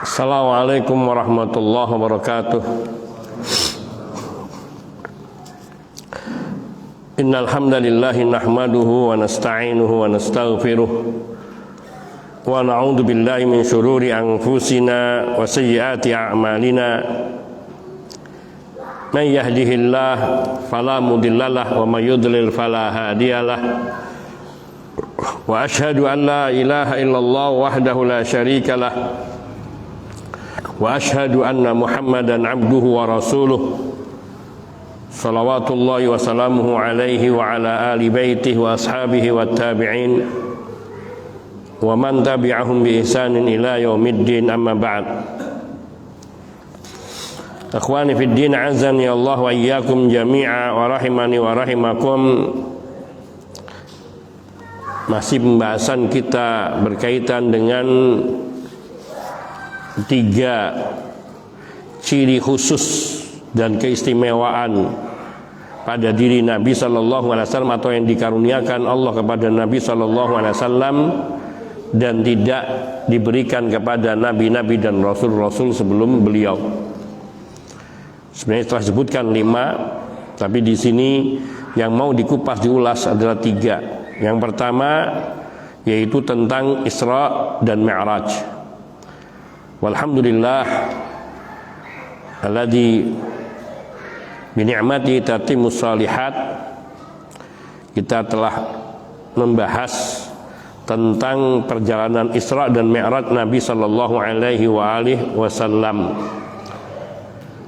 Assalamualaikum warahmatullahi wabarakatuh. Innal hamdalillah nahmaduhu wa nasta'inuhu wa nastaghfiruh wa na'udzu billahi min shururi anfusina wa sayyiati a'malina. May yahdihillah fala mudhillalah wa may yudlil fala hadiyalah. Wa asyhadu an la ilaha illallah wahdahu la syarikalah. Wa asyhadu anna Muhammadan abduhu wa rasuluh. Salawatullahi wa salamuhu alaihi wa ala ali baitihi wa ashabihi wa tabi'in wa man tabi'ahum bi ihsanin ila yaumiddin, amma ba'd. Akhwani fid din, azani Allah wa iyyakum jami'a wa rahimani wa rahimakum. Masih pembahasan kita berkaitan dengan 3 ciri khusus dan keistimewaan pada diri Nabi sallallahu alaihi wasallam, atau yang dikaruniakan Allah kepada Nabi sallallahu alaihi wasallam dan tidak diberikan kepada nabi-nabi dan rasul-rasul sebelum beliau. Sebenarnya telah disebutkan 5, tapi di sini yang mau dikupas diulas adalah 3. Yang pertama yaitu tentang Isra dan Mi'raj. Walhamdulillah alladzi bi ni'mati tatimmus shalihat. Kita telah membahas tentang perjalanan Isra dan Mi'raj Nabi sallallahu alaihi wasallam.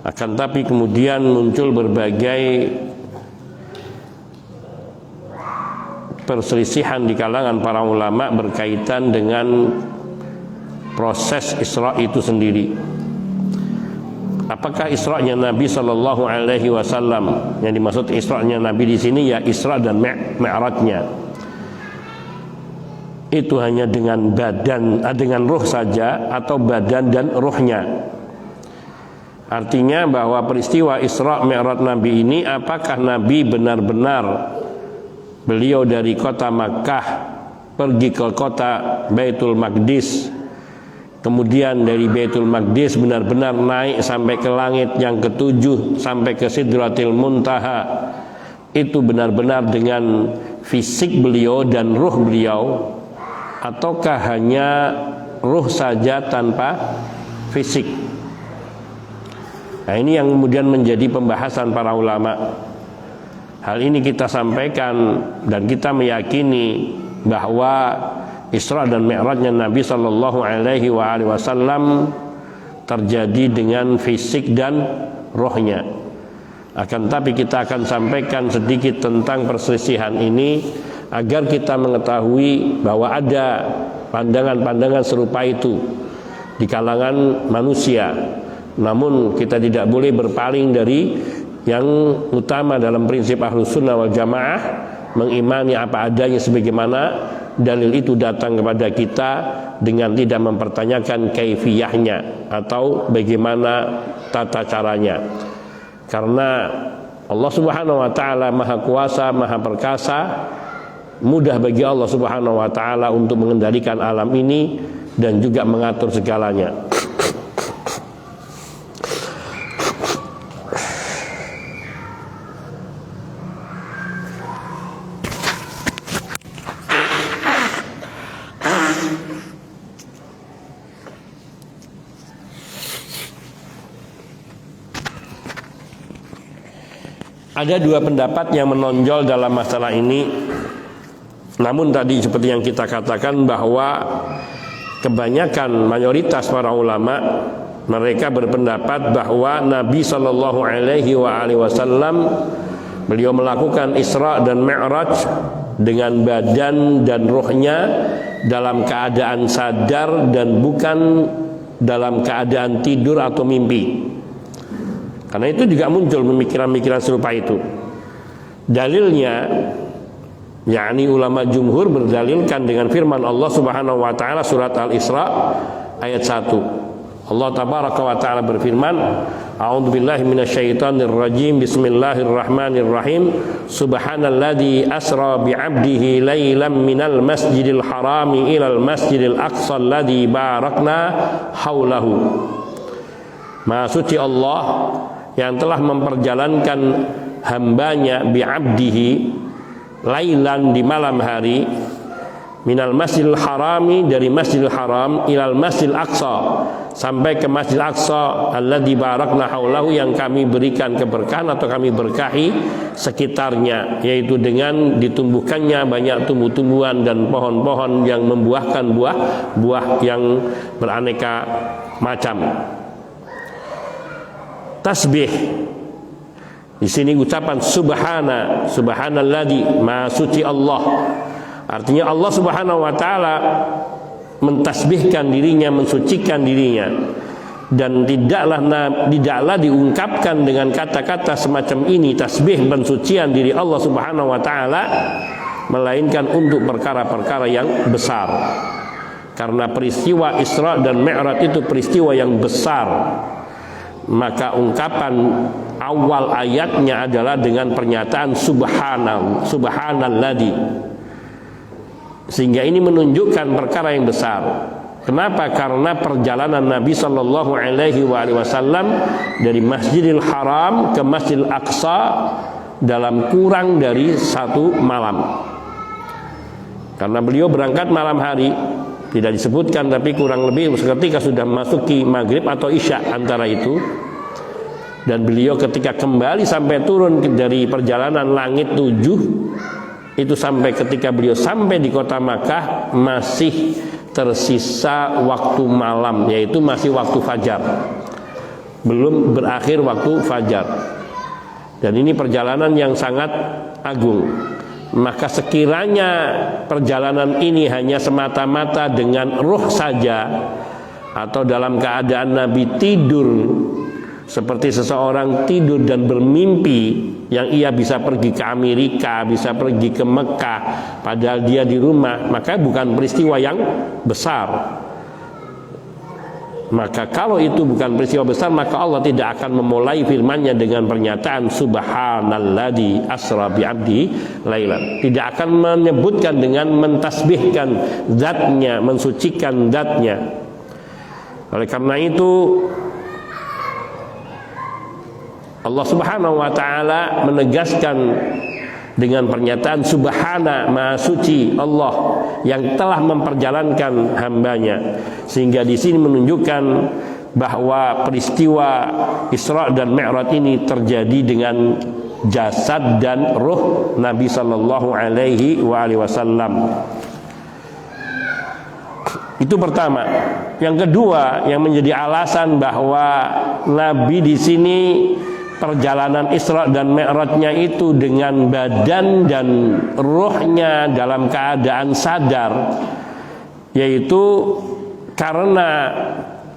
Akan tapi kemudian muncul berbagai perselisihan di kalangan para ulama berkaitan dengan proses Isra itu sendiri. Apakah Isra-nya Nabi sallallahu alaihi wasallam, yang dimaksud Isra-nya Nabi di sini ya Isra dan Mi'rajnya itu hanya dengan badan, dengan ruh saja, atau badan dan ruhnya? Artinya bahwa peristiwa Isra Mi'raj Nabi ini, apakah Nabi benar-benar beliau dari kota Makkah pergi ke kota Baitul Maqdis, kemudian dari Baitul Maqdis benar-benar naik sampai ke langit yang ke-7, sampai ke Sidratil Muntaha, itu benar-benar dengan fisik beliau dan ruh beliau, ataukah hanya ruh saja tanpa fisik? Nah, ini yang kemudian menjadi pembahasan para ulama. Hal ini kita sampaikan dan kita meyakini bahwa Isra dan Mi'rajnya Nabi sallallahu alaihi wasallam terjadi dengan fisik dan rohnya. Akan tapi kita akan sampaikan sedikit tentang perselisihan ini agar kita mengetahui bahwa ada pandangan-pandangan serupa itu di kalangan manusia. Namun kita tidak boleh berpaling dari yang utama dalam prinsip Ahlus Sunnah wal Jamaah, mengimani apa adanya sebagaimana dalil itu datang kepada kita dengan tidak mempertanyakan kaifiyahnya atau bagaimana tata caranya. Karena Allah Subhanahu wa taala Maha Kuasa, Maha Perkasa, mudah bagi Allah Subhanahu wa taala untuk mengendalikan alam ini dan juga mengatur segalanya. Ada 2 pendapat yang menonjol dalam masalah ini. Namun tadi seperti yang kita katakan bahwa kebanyakan mayoritas para ulama mereka berpendapat bahwa Nabi sallallahu alaihi wasallam beliau melakukan Isra dan Mi'raj dengan badan dan ruhnya dalam keadaan sadar dan bukan dalam keadaan tidur atau mimpi. Karena itu juga muncul pemikiran-pemikiran serupa itu. Dalilnya, yakni ulama jumhur berdalilkan dengan firman Allah Subhanahu wa taala surat Al-Isra ayat 1. Allah tabaraka wa ta'ala berfirman, a'udzubillahi minasyaitonir rajim, bismillahirrahmanirrahim, subhanalladzi asra bi'abdihi lailan minal masjidil harami ilal masjidil aqsa alladzi barakna haulahu. Maha suci Allah yang telah memperjalankan hambanya bi'abdihi lailan di malam hari, minal masjidil harami dari masjidil haram, ilal masjidil aqsa sampai ke masjidil aqsa alladzi barakna haulahu yang kami berikan keberkahan atau kami berkahi sekitarnya, yaitu dengan ditumbuhkannya banyak tumbuh-tumbuhan dan pohon-pohon yang membuahkan buah yang beraneka macam. Tasbih di sini ucapan subhanalladzi, maha suci Allah. Artinya Allah Subhanahu wa taala mentasbihkan dirinya, mensucikan dirinya, dan tidaklah diungkapkan dengan kata-kata semacam ini, tasbih pensucian diri Allah Subhanahu wa taala, melainkan untuk perkara-perkara yang besar. Karena peristiwa Isra dan Mi'raj itu peristiwa yang besar, maka ungkapan awal ayatnya adalah dengan pernyataan subhanalladzi. Sehingga ini menunjukkan perkara yang besar. Kenapa? Karena perjalanan Nabi Shallallahu Alaihi Wasallam dari Masjidil Haram ke Masjidil Aqsa dalam kurang dari 1 malam. Karena beliau berangkat malam hari, tidak disebutkan, tapi kurang lebih ketika sudah masuki maghrib atau isya antara itu. Dan beliau ketika kembali sampai turun dari perjalanan langit 7 itu, sampai ketika beliau sampai di kota Makkah masih tersisa waktu malam, yaitu masih waktu fajar, belum berakhir waktu fajar. Dan ini perjalanan yang sangat agung. Maka sekiranya perjalanan ini hanya semata-mata dengan ruh saja, atau dalam keadaan Nabi tidur seperti seseorang tidur dan bermimpi, yang ia bisa pergi ke Amerika, bisa pergi ke Mekah, padahal dia di rumah, maka bukan peristiwa yang besar. Maka kalau itu bukan peristiwa besar, maka Allah tidak akan memulai firman-Nya dengan pernyataan subhanalladzi asra bi'abdi lailan. Tidak akan menyebutkan dengan mentasbihkan zatnya, mensucikan zatnya. Oleh karena itu Allah Subhanahu wa taala menegaskan dengan pernyataan subhana, maha suci Allah yang telah memperjalankan hambanya. Sehingga di sini menunjukkan bahwa peristiwa Isra dan Mi'raj ini terjadi dengan jasad dan ruh Nabi sallallahu alaihi wasallam. Itu pertama. Yang kedua, yang menjadi alasan bahwa Nabi di sini perjalanan Isra dan Mi'rajnya itu dengan badan dan ruhnya dalam keadaan sadar, yaitu karena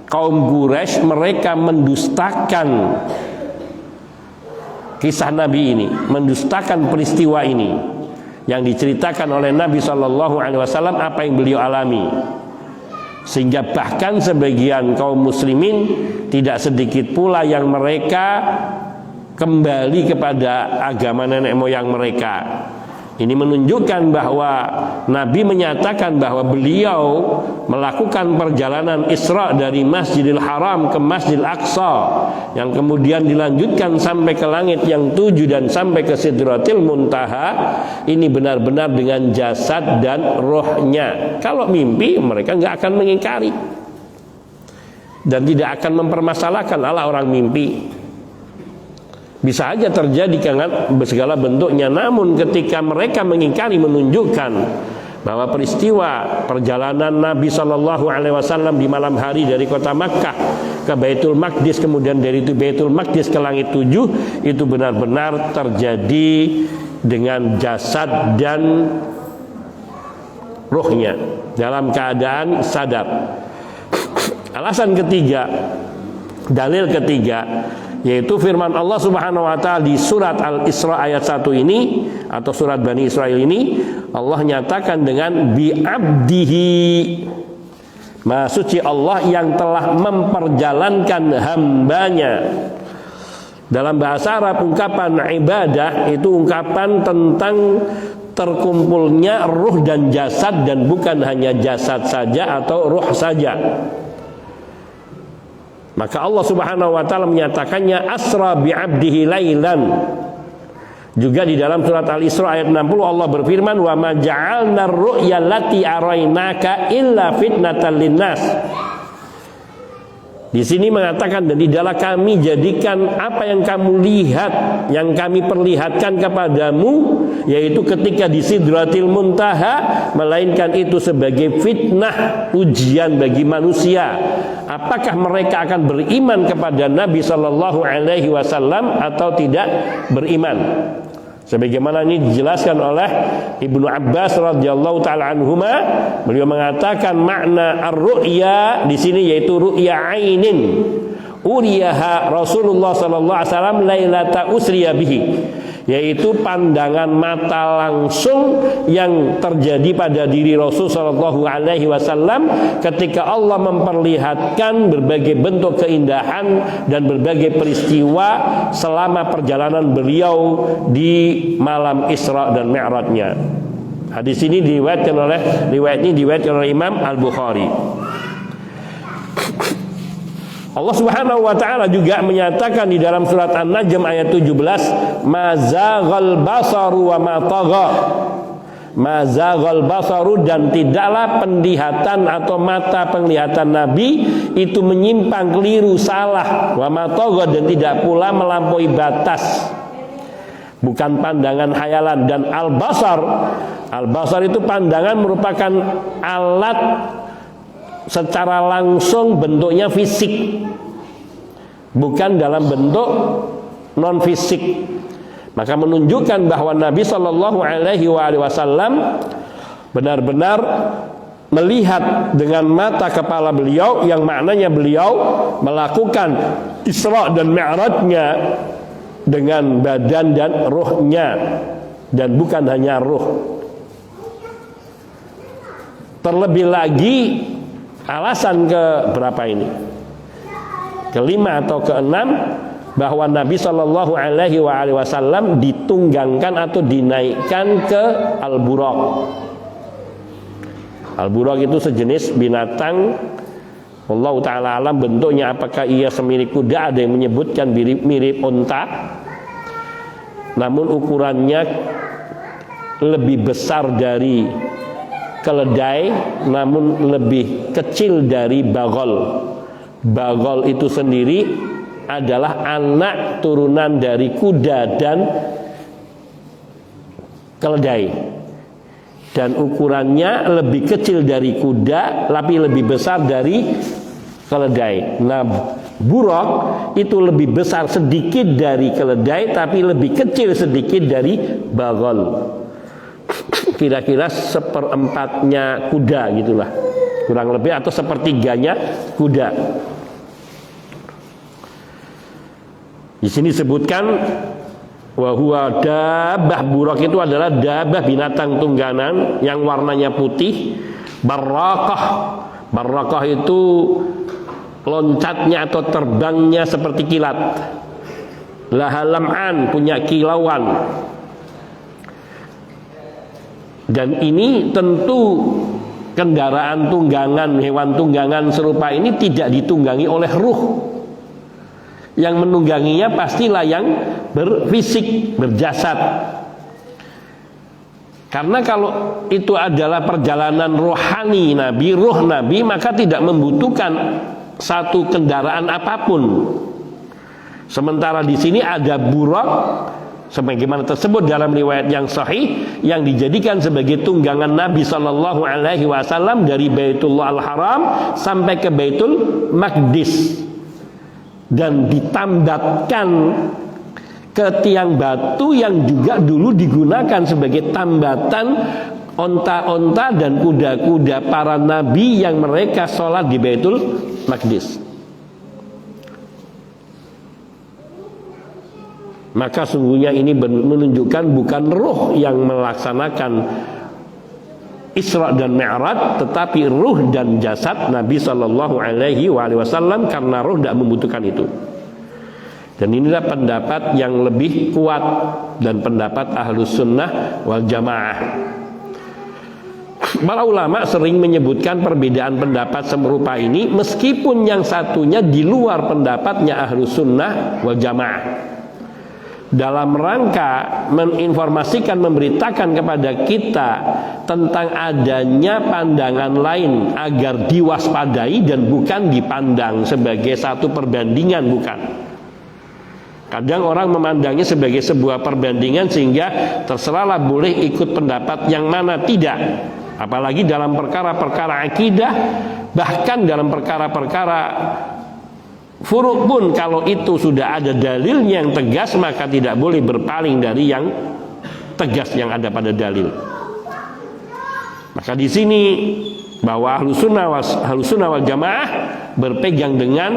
kaum Quraisy mereka mendustakan kisah Nabi ini, mendustakan peristiwa ini yang diceritakan oleh Nabi SAW, apa yang beliau alami. Sehingga bahkan sebagian kaum muslimin tidak sedikit pula yang mereka kembali kepada agama nenek moyang mereka. Ini menunjukkan bahwa Nabi menyatakan bahwa beliau melakukan perjalanan Isra dari Masjidil Haram ke Masjidil Aqsa, yang kemudian dilanjutkan sampai ke langit yang 7 dan sampai ke Sidratil Muntaha. Ini benar-benar dengan jasad dan rohnya. Kalau mimpi mereka nggak akan mengingkari dan tidak akan mempermasalahkan ala orang mimpi. Bisa aja terjadi dengan segala bentuknya. Namun ketika mereka mengingkari, menunjukkan bahwa peristiwa perjalanan Nabi SAW di malam hari dari kota Makkah ke Baitul Maqdis, kemudian dari itu Baitul Maqdis ke langit 7, itu benar-benar terjadi dengan jasad dan ruhnya dalam keadaan sadar. Alasan ketiga, dalil ketiga, yaitu firman Allah Subhanahu wa taala di surat Al-Isra ayat 1 ini, atau surat Bani Israil ini, Allah nyatakan dengan bi'abdihi, Maha suci Allah yang telah memperjalankan hambanya. Dalam bahasa Arab ungkapan ibadah itu ungkapan tentang terkumpulnya ruh dan jasad, dan bukan hanya jasad saja atau ruh saja. Maka Allah Subhanahu wa taala menyatakannya asra bi'abdihi lailan. Juga di dalam surat Al-Isra ayat 60 Allah berfirman, wa ma ja'alna ar-ru'ya allati araynaka illa fitnatan linnas. Di sini mengatakan, dan tidaklah kami jadikan apa yang kamu lihat, yang kami perlihatkan kepadamu, yaitu ketika di Sidratil Muntaha, melainkan itu sebagai fitnah, ujian bagi manusia. Apakah mereka akan beriman kepada Nabi Sallallahu Alaihi Wasallam atau tidak beriman? Sebagaimana ini dijelaskan oleh Ibnu Abbas radhiyallahu taala anhuma, beliau mengatakan makna ar-ru'ya di sini yaitu ru'ya ainin. Uriyaha Rasulullah sallallahu alaihi wasallam lailata usriya bihi, yaitu pandangan mata langsung yang terjadi pada diri Rasul sallallahu alaihi wasallam ketika Allah memperlihatkan berbagai bentuk keindahan dan berbagai peristiwa selama perjalanan beliau di malam Isra dan Mi'rajnya. Hadis ini diriwayatkan oleh Imam Al-Bukhari. Allah Subhanahu wa taala juga menyatakan di dalam surat An-Najm ayat 17, mazaghal basaru wa ma tagha. Mazaghal basaru, dan tidaklah penglihatan atau mata penglihatan Nabi itu menyimpang keliru salah, wa ma tagha, dan tidak pula melampaui batas. Bukan pandangan khayalan. Dan al-basar itu pandangan merupakan alat secara langsung bentuknya fisik, bukan dalam bentuk non fisik. Maka menunjukkan bahwa Nabi Shallallahu Alaihi Wasallam benar-benar melihat dengan mata kepala beliau, yang maknanya beliau melakukan Isra dan Mi'rajnya dengan badan dan ruhnya, dan bukan hanya ruh. Terlebih lagi alasan ke berapa ini? Kelima atau keenam, bahwa Nabi Shallallahu Alaihi Wasallam ditunggangkan atau dinaikkan ke Al-Buraq. Al-Buraq itu sejenis binatang, Allah Ta'ala alam bentuknya, apakah ia semirip kuda, ada yang menyebutkan mirip unta, namun ukurannya lebih besar dari keledai, namun lebih kecil dari bagol. Bagol itu sendiri adalah anak turunan dari kuda dan keledai, dan ukurannya lebih kecil dari kuda tapi lebih besar dari keledai. Nah, buraq itu lebih besar sedikit dari keledai tapi lebih kecil sedikit dari bagol. Kira-kira seperempatnya kuda gitulah, kurang lebih, atau sepertiganya kuda. Di sini disebutkan bahwa dabbah, buraq itu adalah dabbah, binatang tunggangan yang warnanya putih. Barraqah itu loncatnya atau terbangnya seperti kilat. Laha lam'an, punya kilauan. Dan ini tentu kendaraan tunggangan, hewan tunggangan serupa ini tidak ditunggangi oleh ruh. Yang menungganginya pastilah yang berfisik, berjasad. Karena kalau itu adalah perjalanan rohani Nabi, ruh Nabi, maka tidak membutuhkan satu kendaraan apapun. Sementara di sini ada buraq, sebagaimana tersebut dalam riwayat yang sahih, yang dijadikan sebagai tunggangan Nabi Sallallahu Alaihi Wasallam dari Baitullah Al-Haram sampai ke Baitul Maqdis, dan ditambatkan ke tiang batu yang juga dulu digunakan sebagai tambatan onta-onta dan kuda-kuda para nabi yang mereka sholat di Baitul Maqdis. Maka sungguhnya ini menunjukkan bukan ruh yang melaksanakan Isra dan Mi'raj, tetapi ruh dan jasad Nabi Shallallahu Alaihi Wasallam, karena ruh tidak membutuhkan itu. Dan inilah pendapat yang lebih kuat dan pendapat Ahlus Sunnah wal Jamaah. Para ulama sering menyebutkan perbedaan pendapat semerupa ini, meskipun yang satunya di luar pendapatnya Ahlus Sunnah wal Jamaah, dalam rangka menginformasikan, memberitakan kepada kita tentang adanya pandangan lain agar diwaspadai dan bukan dipandang sebagai satu perbandingan, bukan. Kadang orang memandangnya sebagai sebuah perbandingan sehingga terserahlah boleh ikut pendapat yang mana, tidak. Apalagi dalam perkara-perkara akidah, bahkan dalam perkara-perkara furuk pun, kalau itu sudah ada dalilnya yang tegas, maka tidak boleh berpaling dari yang tegas yang ada pada dalil. Maka di sini bahwa Ahlus Sunnah wal Jamaah berpegang dengan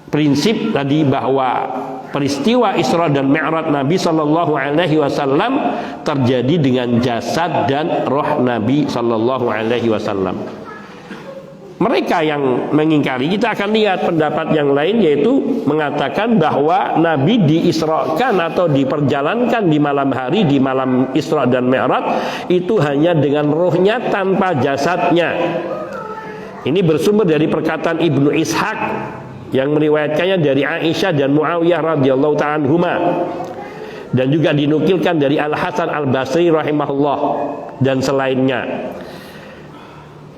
prinsip tadi bahwa peristiwa Isra dan Mi'raj Nabi Sallallahu Alaihi Wasallam terjadi dengan jasad dan roh Nabi Sallallahu Alaihi Wasallam. Mereka yang mengingkari, kita akan lihat pendapat yang lain, yaitu mengatakan bahwa Nabi diisrakan atau diperjalankan di malam hari, di malam Isra dan Mi'raj itu hanya dengan rohnya tanpa jasadnya. Ini bersumber dari perkataan Ibnu Ishaq yang meriwayatkannya dari Aisyah dan Muawiyah radhiyallahu ta'ala anhuma, dan juga dinukilkan dari Al Hasan Al Basri rahimahullah dan selainnya.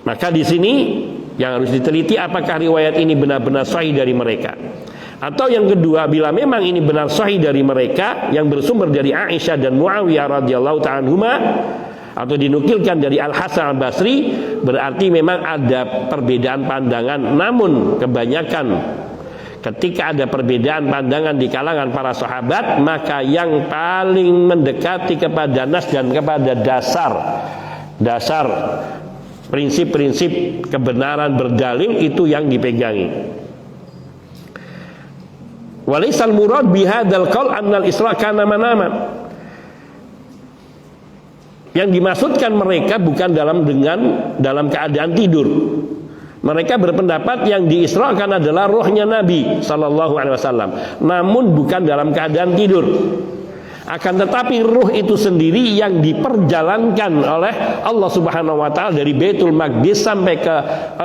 Maka di sini yang harus diteliti, apakah riwayat ini benar-benar sahih dari mereka. Atau yang kedua, bila memang ini benar sahih dari mereka yang bersumber dari Aisyah dan Muawiyah radhiyallahu ta'ala anhuma, atau dinukilkan dari Al Hasan Al Basri, berarti memang ada perbedaan pandangan. Namun kebanyakan ketika ada perbedaan pandangan di kalangan para sahabat, maka yang paling mendekati kepada nas dan kepada dasar prinsip-prinsip kebenaran berdalil itu yang dipegangi. Walaisal murad bihadzal qaul annal Isra kana manaman. Yang dimaksudkan mereka bukan dalam keadaan tidur. Mereka berpendapat yang diisrakan adalah rohnya Nabi Sallallahu Alaihi Wasallam, namun bukan dalam keadaan tidur. Akan tetapi ruh itu sendiri yang diperjalankan oleh Allah Subhanahu wa taala dari Baitul Maqdis sampai ke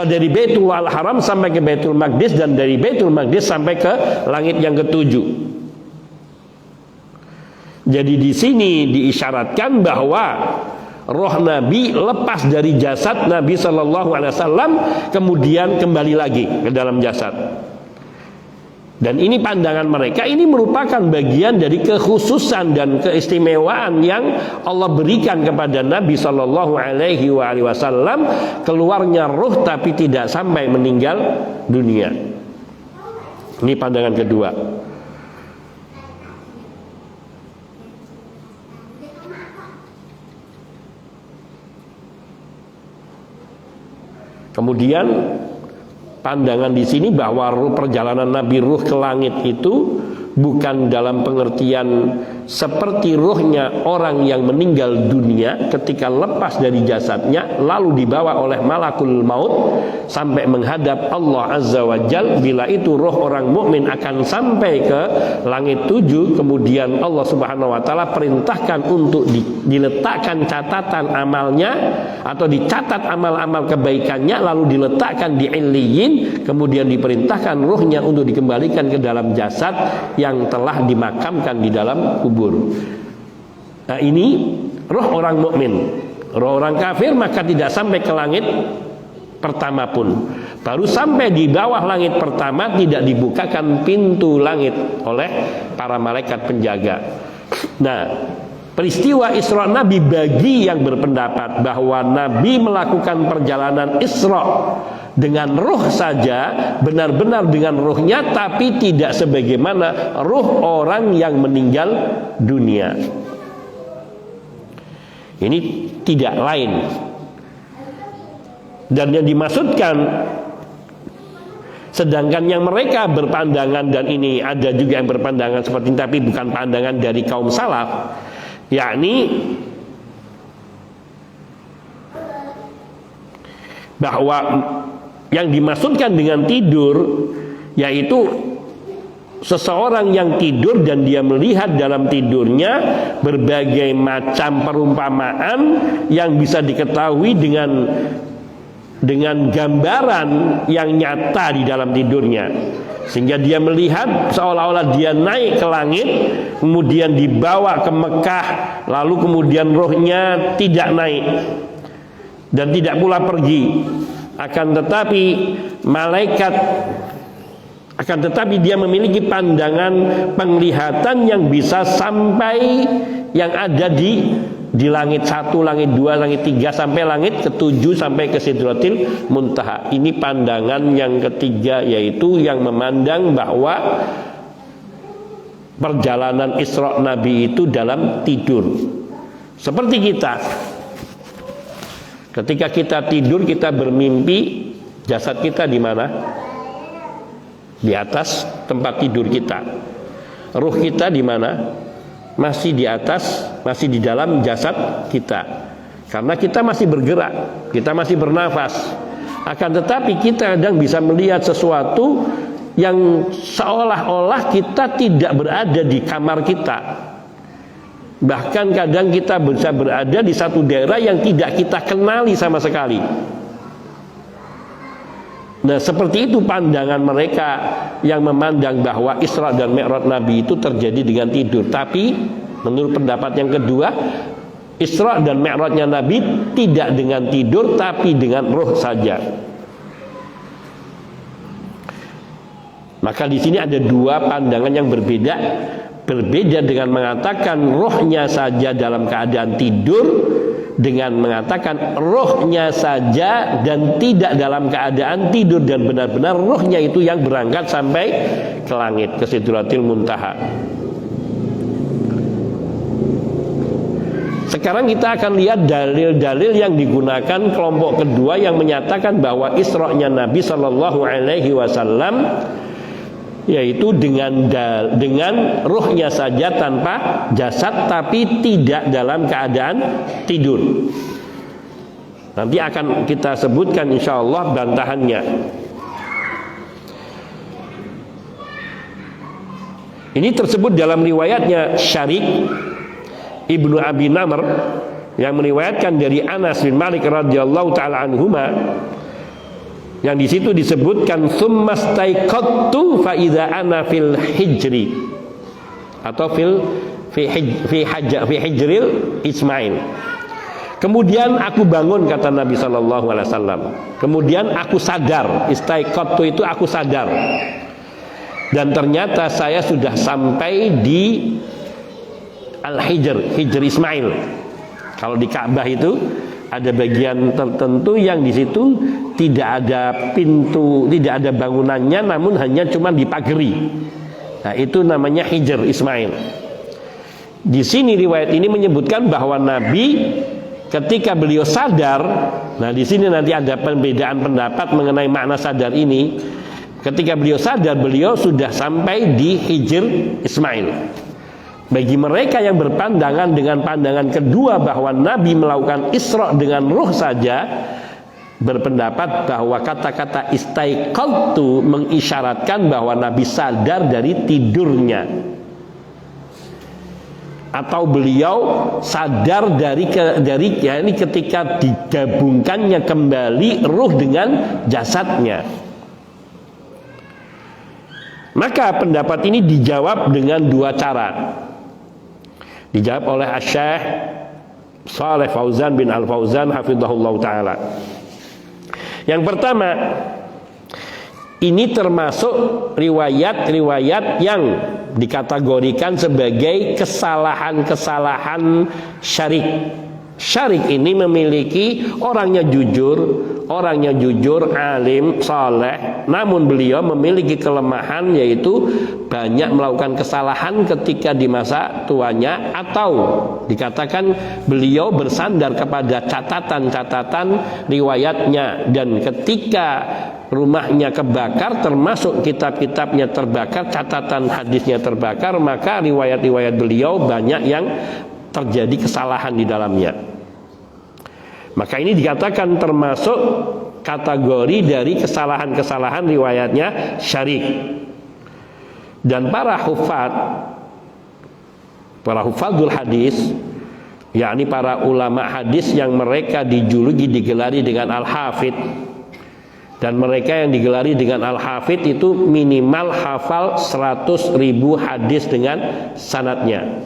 dari Baitul Haram sampai ke Baitul Maqdis, dan dari Baitul Maqdis sampai ke langit yang ketujuh. Jadi di sini diisyaratkan bahwa roh Nabi lepas dari jasad Nabi Sallallahu Alaihi Wasallam, kemudian kembali lagi ke dalam jasad. Dan ini pandangan mereka, ini merupakan bagian dari kekhususan dan keistimewaan yang Allah berikan kepada Nabi Sallallahu Alaihi Wasallam, keluarnya ruh tapi tidak sampai meninggal dunia. Ini pandangan kedua. Kemudian pandangan di sini bahwa perjalanan Nabi ruh ke langit itu bukan dalam pengertian seperti ruhnya orang yang meninggal dunia ketika lepas dari jasadnya lalu dibawa oleh malakul maut sampai menghadap Allah Azza wa Jal. Bila itu roh orang mukmin akan sampai ke langit 7, kemudian Allah Subhanahu wa taala perintahkan untuk diletakkan catatan amalnya atau dicatat amal-amal kebaikannya, lalu diletakkan di illiyin, kemudian diperintahkan ruhnya untuk dikembalikan ke dalam jasad yang telah dimakamkan di dalam kubur. Nah, ini roh orang mukmin. Roh orang kafir maka tidak sampai ke langit pertama pun. Baru sampai di bawah langit pertama tidak dibukakan pintu langit oleh para malaikat penjaga. Nah, peristiwa Isra Nabi, bagi yang berpendapat bahwa Nabi melakukan perjalanan Isra dengan ruh saja, benar-benar dengan ruhnya, tapi tidak sebagaimana ruh orang yang meninggal dunia. Ini tidak lain. Dan yang dimaksudkan, sedangkan yang mereka berpandangan, dan ini ada juga yang berpandangan seperti ini, tapi bukan pandangan dari kaum salaf, yakni bahwa yang dimaksudkan dengan tidur yaitu seseorang yang tidur dan dia melihat dalam tidurnya berbagai macam perumpamaan yang bisa diketahui dengan gambaran yang nyata di dalam tidurnya, sehingga dia melihat seolah-olah dia naik ke langit, kemudian dibawa ke Mekah, lalu kemudian rohnya tidak naik dan tidak pula pergi, akan tetapi dia memiliki pandangan penglihatan yang bisa sampai yang ada di langit 1, langit 2, langit 3 sampai langit ke-7 sampai ke Sidratil Muntaha. Ini pandangan yang ketiga, yaitu yang memandang bahwa perjalanan Isra Nabi itu dalam tidur. Seperti kita, ketika kita tidur kita bermimpi, jasad kita di mana? Di atas tempat tidur kita. Ruh kita di mana? Masih di atas, masih di dalam jasad kita. Karena kita masih bergerak, kita masih bernafas. Akan tetapi kita kadang bisa melihat sesuatu yang seolah-olah kita tidak berada di kamar kita. Bahkan kadang kita bisa berada di satu daerah yang tidak kita kenali sama sekali. Nah, seperti itu pandangan mereka yang memandang bahwa Isra dan Mi'raj Nabi itu terjadi dengan tidur. Tapi menurut pendapat yang kedua, Isra dan Mi'rajnya Nabi tidak dengan tidur tapi dengan roh saja. Maka di sini ada dua pandangan yang berbeda. Berbeda dengan mengatakan rohnya saja dalam keadaan tidur, dengan mengatakan rohnya saja dan tidak dalam keadaan tidur, dan benar-benar rohnya itu yang berangkat sampai ke langit, ke Sidratil Muntaha. Sekarang kita akan lihat dalil-dalil yang digunakan kelompok kedua yang menyatakan bahwa Isra-nya Nabi Shallallahu Alaihi Wasallam yaitu dengan ruhnya saja tanpa jasad, tapi tidak dalam keadaan tidur. Nanti akan kita sebutkan insyaallah bantahannya. Ini tersebut dalam riwayatnya Syarik Ibnu Abi Namr yang meriwayatkan dari Anas bin Malik radhiyallahu taala anhuma, yang di situ disebutkan summastaiqattu fa idza ana fil hijri atau fi hijril Ismail. Kemudian aku bangun, kata Nabi sallallahu alaihi wasallam. Kemudian aku sadar, istaiqattu itu aku sadar. Dan ternyata saya sudah sampai di Hijr Ismail. Kalau di Ka'bah itu ada bagian tertentu yang di situ tidak ada pintu, tidak ada bangunannya, namun hanya cuma dipagari. Nah, itu namanya Hijr Ismail. Di sini riwayat ini menyebutkan bahwa Nabi ketika beliau sadar, nah di sini nanti ada perbedaan pendapat mengenai makna sadar ini. Ketika beliau sadar, beliau sudah sampai di Hijr Ismail. Bagi mereka yang berpandangan dengan pandangan kedua bahwa Nabi melakukan Isra dengan ruh saja, berpendapat bahwa kata-kata istaiqaltu mengisyaratkan bahwa Nabi sadar dari tidurnya, atau beliau sadar dari ya ini ketika digabungkannya kembali ruh dengan jasadnya. Maka pendapat ini dijawab dengan dua cara. Dijawab oleh Asy-Syaikh Shalih Fauzan bin Al-Fauzan hafizahullah ta'ala. Yang pertama, ini termasuk riwayat-riwayat yang dikategorikan sebagai kesalahan-kesalahan syarik. Syarik ini memiliki orangnya jujur, alim, saleh, namun beliau memiliki kelemahan, yaitu banyak melakukan kesalahan ketika di masa tuanya, atau dikatakan beliau bersandar kepada catatan-catatan riwayatnya, dan ketika rumahnya kebakar, termasuk kitab-kitabnya terbakar, catatan hadisnya terbakar, maka riwayat-riwayat beliau banyak yang terjadi kesalahan di dalamnya. Maka ini dikatakan termasuk kategori dari kesalahan-kesalahan riwayatnya Syarik. Dan para hufadzul hadis, yakni para ulama hadis yang mereka dijuluki digelari dengan al-hafidh, dan mereka yang digelari dengan al-hafidh itu minimal hafal 100.000 hadis dengan sanadnya.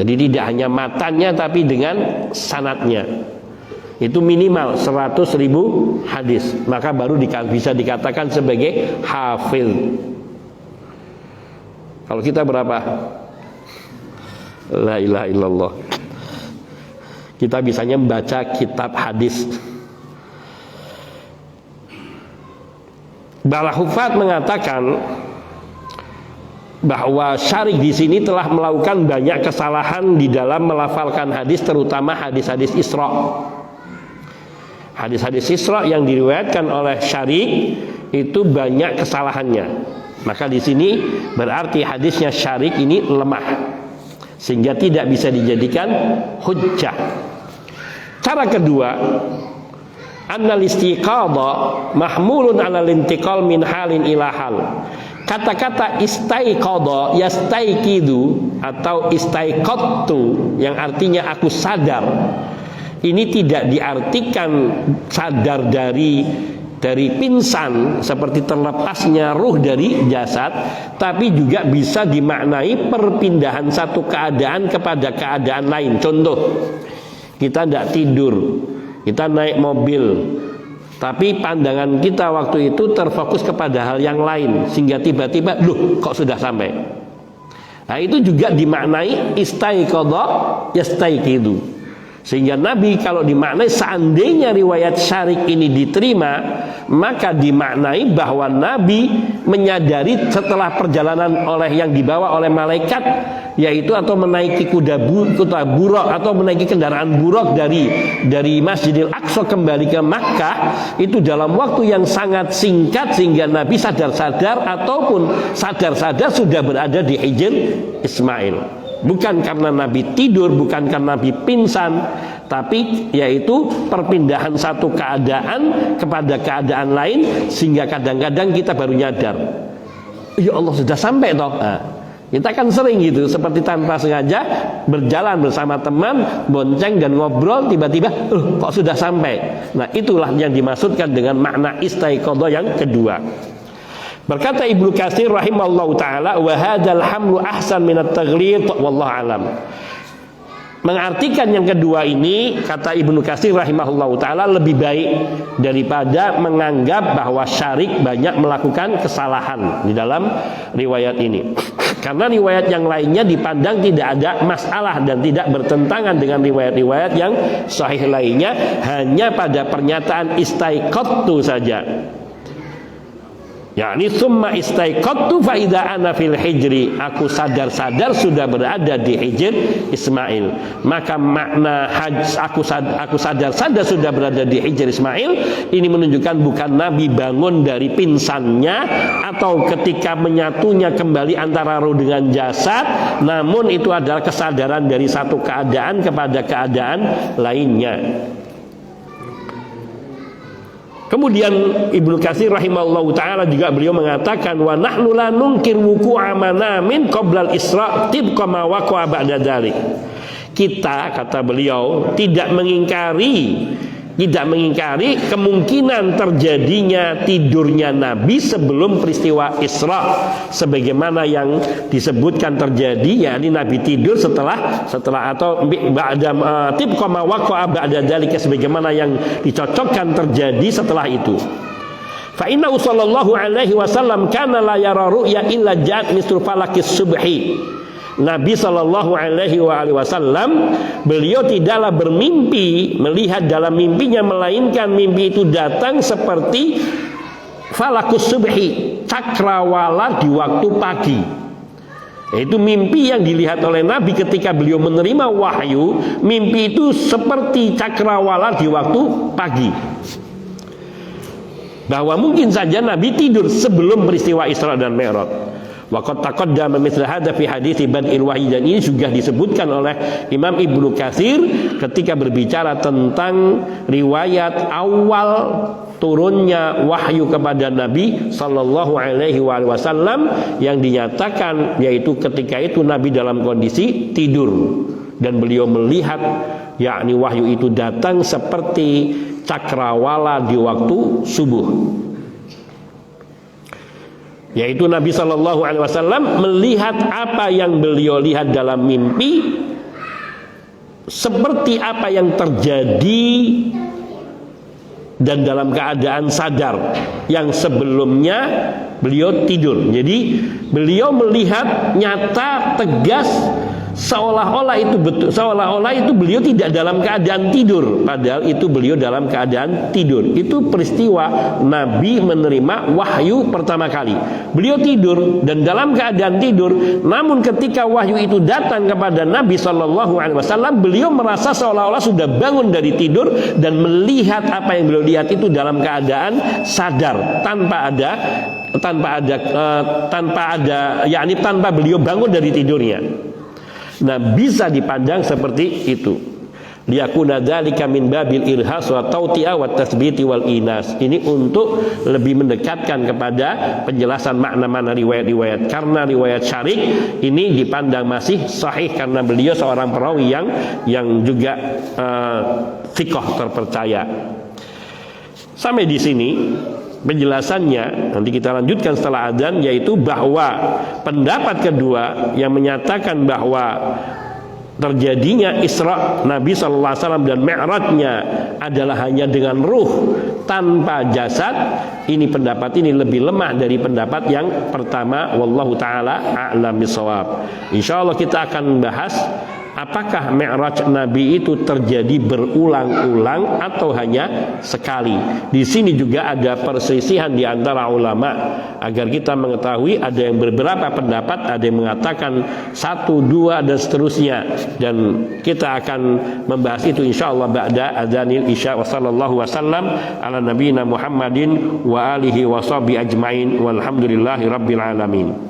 Jadi tidak hanya matanya tapi dengan sanadnya. Itu minimal 100.000 hadis, maka baru bisa dikatakan sebagai hafidh. Kalau kita berapa? La ilaha illallah. Kita bisanya membaca kitab hadis. Para hufadz mengatakan bahwa Syarik di sini telah melakukan banyak kesalahan di dalam melafalkan hadis, terutama hadis-hadis Isra. Hadis-hadis Isra yang diriwayatkan oleh Syarik itu banyak kesalahannya. Maka di sini berarti hadisnya Syarik ini lemah, sehingga tidak bisa dijadikan hujjah. Cara kedua, annal istiqadha mahmulun 'alal intiqal min halin ila hal. Kata-kata istaiqadha, yastaiqidu atau istaiqadtu yang artinya aku sadar, ini tidak diartikan sadar dari pingsan seperti terlepasnya ruh dari jasad, tapi juga bisa dimaknai perpindahan satu keadaan kepada keadaan lain. Contoh, kita tidak tidur, kita naik mobil, tapi pandangan kita waktu itu terfokus kepada hal yang lain, sehingga tiba-tiba, loh kok sudah sampai. Nah itu juga dimaknai istaiqadha yastaiqidu. Sehingga Nabi kalau dimaknai, seandainya riwayat Syarik ini diterima, maka dimaknai bahwa Nabi menyadari setelah perjalanan yang dibawa oleh malaikat, yaitu atau menaiki kuda buruk atau menaiki kendaraan buruk dari Masjidil Aqsa kembali ke Makkah, itu dalam waktu yang sangat singkat, sehingga Nabi sadar-sadar ataupun sadar-sadar sudah berada di Hijr Ismail. Bukan karena Nabi tidur, bukan karena Nabi pingsan, tapi yaitu perpindahan satu keadaan kepada keadaan lain, sehingga kadang-kadang kita baru nyadar, ya Allah sudah sampai toh. Nah, kita kan sering gitu, seperti tanpa sengaja berjalan bersama teman, bonceng dan ngobrol, tiba-tiba kok sudah sampai. Nah itulah yang dimaksudkan dengan makna istaiqadha yang kedua. Berkata Ibnu Katsir rahimahullahu taala, wa hadzal hamlu ahsan min at-taghlid wallahu alam. Mengartikan yang kedua ini, kata Ibnu Katsir rahimahullahu taala, lebih baik daripada menganggap bahwa Syarik banyak melakukan kesalahan di dalam riwayat ini. Karena riwayat yang lainnya dipandang tidak ada masalah dan tidak bertentangan dengan riwayat-riwayat yang sahih lainnya, hanya pada pernyataan istaiqadtu saja. yakni summa istaiqadtu fa idza ana fil hijri, aku sadar-sadar sudah berada di Hijr Ismail. Maka makna aku sadar-sadar sudah berada di Hijr Ismail ini menunjukkan bukan Nabi bangun dari pingsannya atau ketika menyatunya kembali antara roh dengan jasad, namun itu adalah kesadaran dari satu keadaan kepada keadaan lainnya. Kemudian Ibnu Katsir rahimahullahu taala juga beliau mengatakan, wa nahnu la nunkir wuqu'a manamin qabla al-isra' tibqa ma waqa'a ba'da dzalik. Kita, kata beliau, tidak mengingkari kemungkinan terjadinya tidurnya Nabi sebelum peristiwa Isra, sebagaimana yang disebutkan terjadi, yakni Nabi tidur setelah atau ba'da tibqa ma waqa'a ba'da dzalika, sebagaimana yang dicocokkan terjadi setelah itu. Fa inna sallallahu alaihi wasallam kana la yara ru'ya illa ja'at mislu falakis subhi. Nabi Shallallahu Alaihi Wasallam beliau tidaklah bermimpi, melihat dalam mimpinya, melainkan mimpi itu datang seperti falakus subhi, cakrawala di waktu pagi. Itu mimpi yang dilihat oleh Nabi ketika beliau menerima wahyu. Mimpi itu seperti cakrawala di waktu pagi. Bahwa mungkin saja Nabi tidur sebelum peristiwa Isra dan Mi'raj. Wa qad taqaddama mithla hadza fi hadits Bad'il Wahyi, dan ini juga disebutkan oleh Imam Ibnu Katsir ketika berbicara tentang riwayat awal turunnya wahyu kepada Nabi sallallahu alaihi wasallam yang dinyatakan yaitu ketika itu Nabi dalam kondisi tidur dan beliau melihat yakni wahyu itu datang seperti cakrawala di waktu subuh. Yaitu Nabi sallallahu alaihi wasallam melihat apa yang beliau lihat dalam mimpi seperti apa yang terjadi dan dalam keadaan sadar yang sebelumnya beliau tidur. Jadi beliau melihat nyata tegas seolah-olah itu beliau tidak dalam keadaan tidur, padahal itu beliau dalam keadaan tidur. Itu peristiwa Nabi menerima wahyu pertama kali. Beliau tidur dan dalam keadaan tidur, namun ketika wahyu itu datang kepada Nabi sallallahu alaihi wasallam, beliau merasa seolah-olah sudah bangun dari tidur dan melihat apa yang beliau lihat itu dalam keadaan sadar, tanpa yakni tanpa beliau bangun dari tidurnya. Nah, bisa dipandang seperti itu. Liyakuna dzalika min babil irhas wa tawti'a wa tasbiti wal inas. Ini untuk lebih mendekatkan kepada penjelasan makna-makna riwayat-riwayat. Karena riwayat Syarik ini dipandang masih sahih karena beliau seorang perawi yang juga thiqah terpercaya. Sampai di sini penjelasannya, nanti kita lanjutkan setelah adzan, yaitu bahwa pendapat kedua yang menyatakan bahwa terjadinya Isra Nabi sallallahu alaihi wasallam dan Mi'rajnya adalah hanya dengan ruh tanpa jasad, ini pendapat ini lebih lemah dari pendapat yang pertama. Wallahu taala a'lam bishawab. Insyaallah kita akan bahas apakah Mi'raj Nabi itu terjadi berulang-ulang atau hanya sekali. Di sini juga ada perselisihan di antara ulama agar kita mengetahui, ada yang beberapa pendapat, ada yang mengatakan 1, 2 dan seterusnya, dan kita akan membahas itu insyaallah ba'da adzanil isya. Wa sallallahu wasallam ala nabiyina Muhammadin wa alihi wa sahbihi ajmain walhamdulillahi rabbil alamin.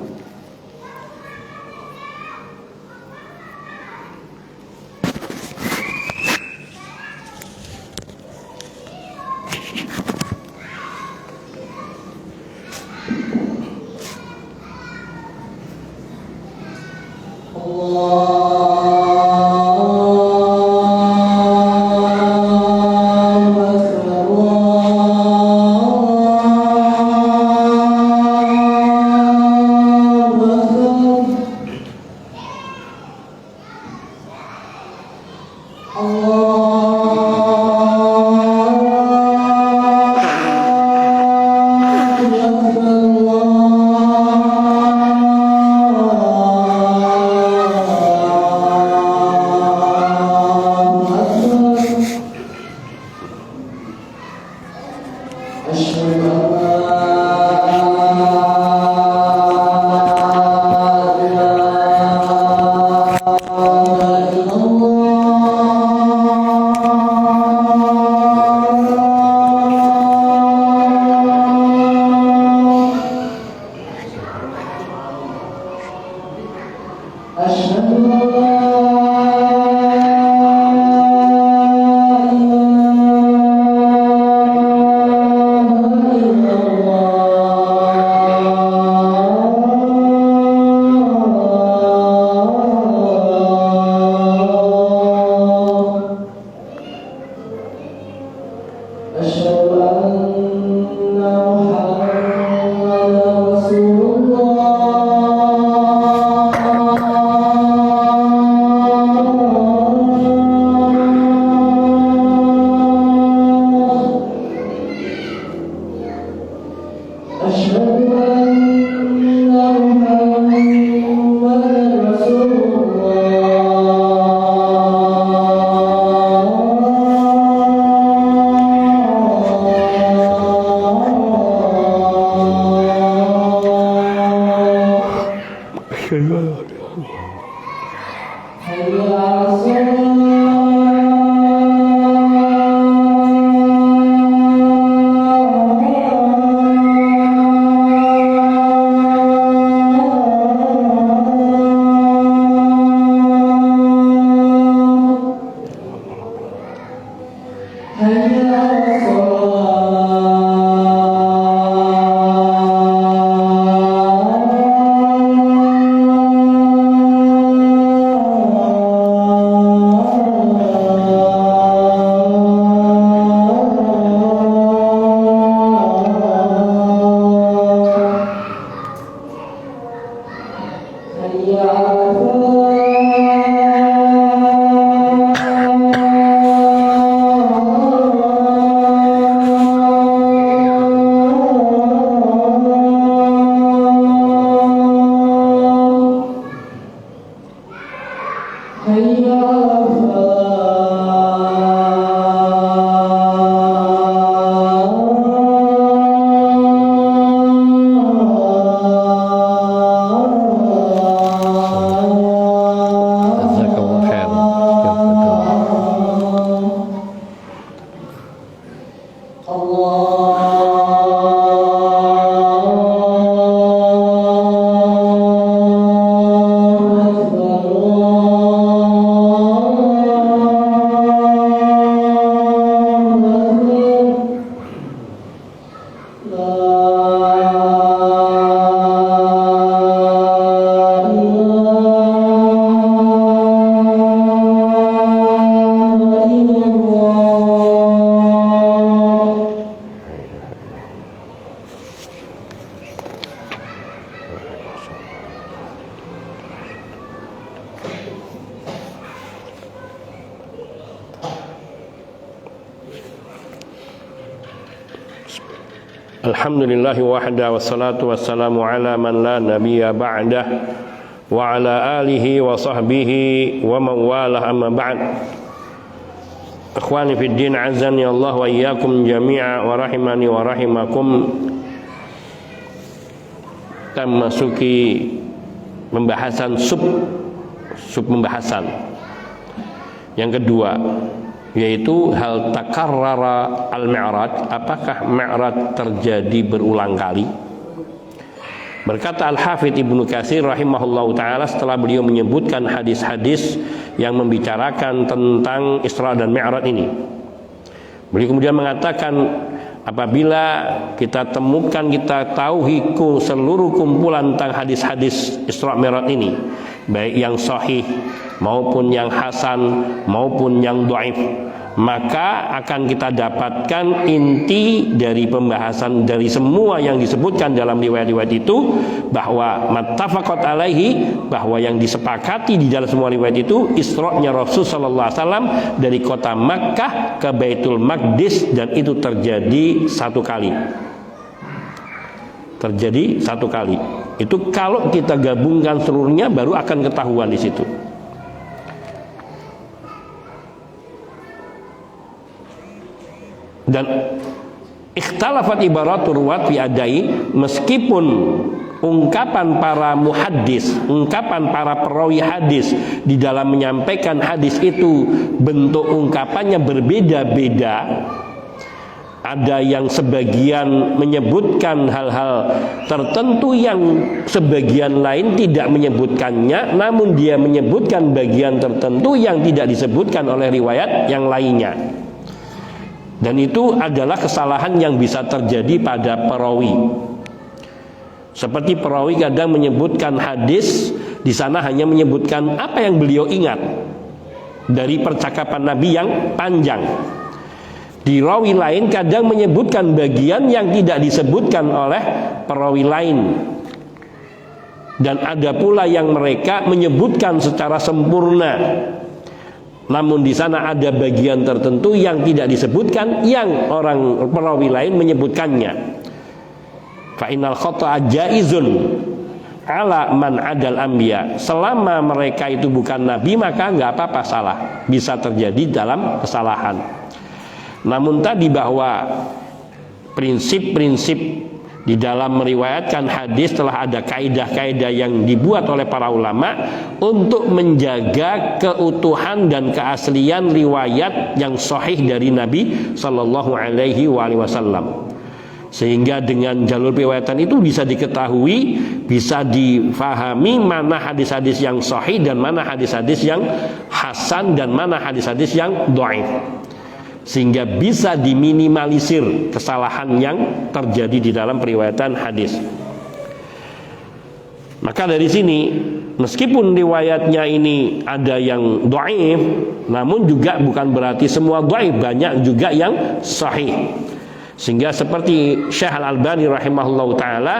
Alhamdulillahi wahda wassalatu wassalamu ala man la nabiyya ba'dah wa ala alihi wa sahbihi wa man walah amma ba'd. Ikhwani fid din, azani Allah wa iyyakum jami'a wa rahimani wa rahimakum. Kita memasuki pembahasan sub pembahasan yang kedua, yaitu hal takarrara al-mi'raj, apakah mi'raj terjadi berulang kali? Berkata Al-Hafidz Ibnu Katsir rahimahullahu ta'ala setelah beliau menyebutkan hadis-hadis yang membicarakan tentang Isra dan Mi'raj ini, beliau kemudian mengatakan, apabila kita temukan, kita tahu seluruh kumpulan tentang hadis-hadis Isra Mi'raj ini, baik yang sahih maupun yang hasan maupun yang dhaif, maka akan kita dapatkan inti dari pembahasan dari semua yang disebutkan dalam riwayat-riwayat itu, bahwa muttafaqat alaihi, bahwa yang disepakati di dalam semua riwayat itu Isra-nya Rasul sallallahu alaihi wasallam dari kota Makkah ke Baitul Maqdis, dan itu terjadi satu kali. Terjadi satu kali. Itu kalau kita gabungkan seluruhnya baru akan ketahuan di situ. Dan ikhtalafat ibaratur ruwat fi adai, meskipun ungkapan para muhaddis, ungkapan para perawi hadis di dalam menyampaikan hadis itu bentuk ungkapannya berbeda-beda. Ada yang sebagian menyebutkan hal-hal tertentu yang sebagian lain tidak menyebutkannya, namun dia menyebutkan bagian tertentu yang tidak disebutkan oleh riwayat yang lainnya. Dan itu adalah kesalahan yang bisa terjadi pada perawi. Seperti perawi kadang menyebutkan hadis, di sana hanya menyebutkan apa yang beliau ingat dari percakapan Nabi yang panjang. Di rawi lain kadang menyebutkan bagian yang tidak disebutkan oleh perawi lain. Dan ada pula yang mereka menyebutkan secara sempurna, namun di sana ada bagian tertentu yang tidak disebutkan, yang orang perawi lain menyebutkannya. Fa innal khata'a jaizun ala man adal anbiya. Selama mereka itu bukan nabi, maka nggak apa-apa salah, bisa terjadi dalam kesalahan. Namun tadi bahwa prinsip-prinsip di dalam meriwayatkan hadis telah ada kaidah-kaidah yang dibuat oleh para ulama untuk menjaga keutuhan dan keaslian riwayat yang sahih dari Nabi Sallallahu Alaihi Wasallam, sehingga dengan jalur riwayatan itu bisa diketahui, bisa difahami mana hadis-hadis yang sahih dan mana hadis-hadis yang hasan dan mana hadis-hadis yang dhaif, sehingga bisa diminimalisir kesalahan yang terjadi di dalam periwayatan hadis. Maka dari sini, meskipun riwayatnya ini ada yang dhaif, namun juga bukan berarti semua dhaif, banyak juga yang sahih. Sehingga seperti Syekh Al-Albani rahimahullahu ta'ala,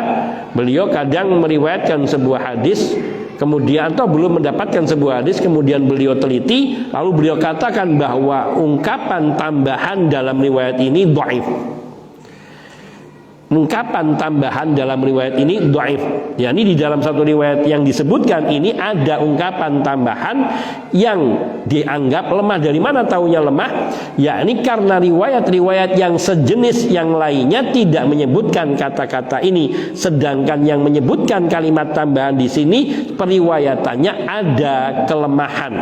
beliau kadang meriwayatkan sebuah hadis, kemudian atau belum mendapatkan sebuah hadis, kemudian beliau teliti, lalu beliau katakan bahwa ungkapan tambahan dalam riwayat ini dhaif. Ungkapan tambahan dalam riwayat ini dhaif. Yani di dalam satu riwayat yang disebutkan ini ada ungkapan tambahan yang dianggap lemah. Dari mana taunya lemah? Yakni karena riwayat-riwayat yang sejenis yang lainnya tidak menyebutkan kata-kata ini, sedangkan yang menyebutkan kalimat tambahan di sini periwayatannya ada kelemahan.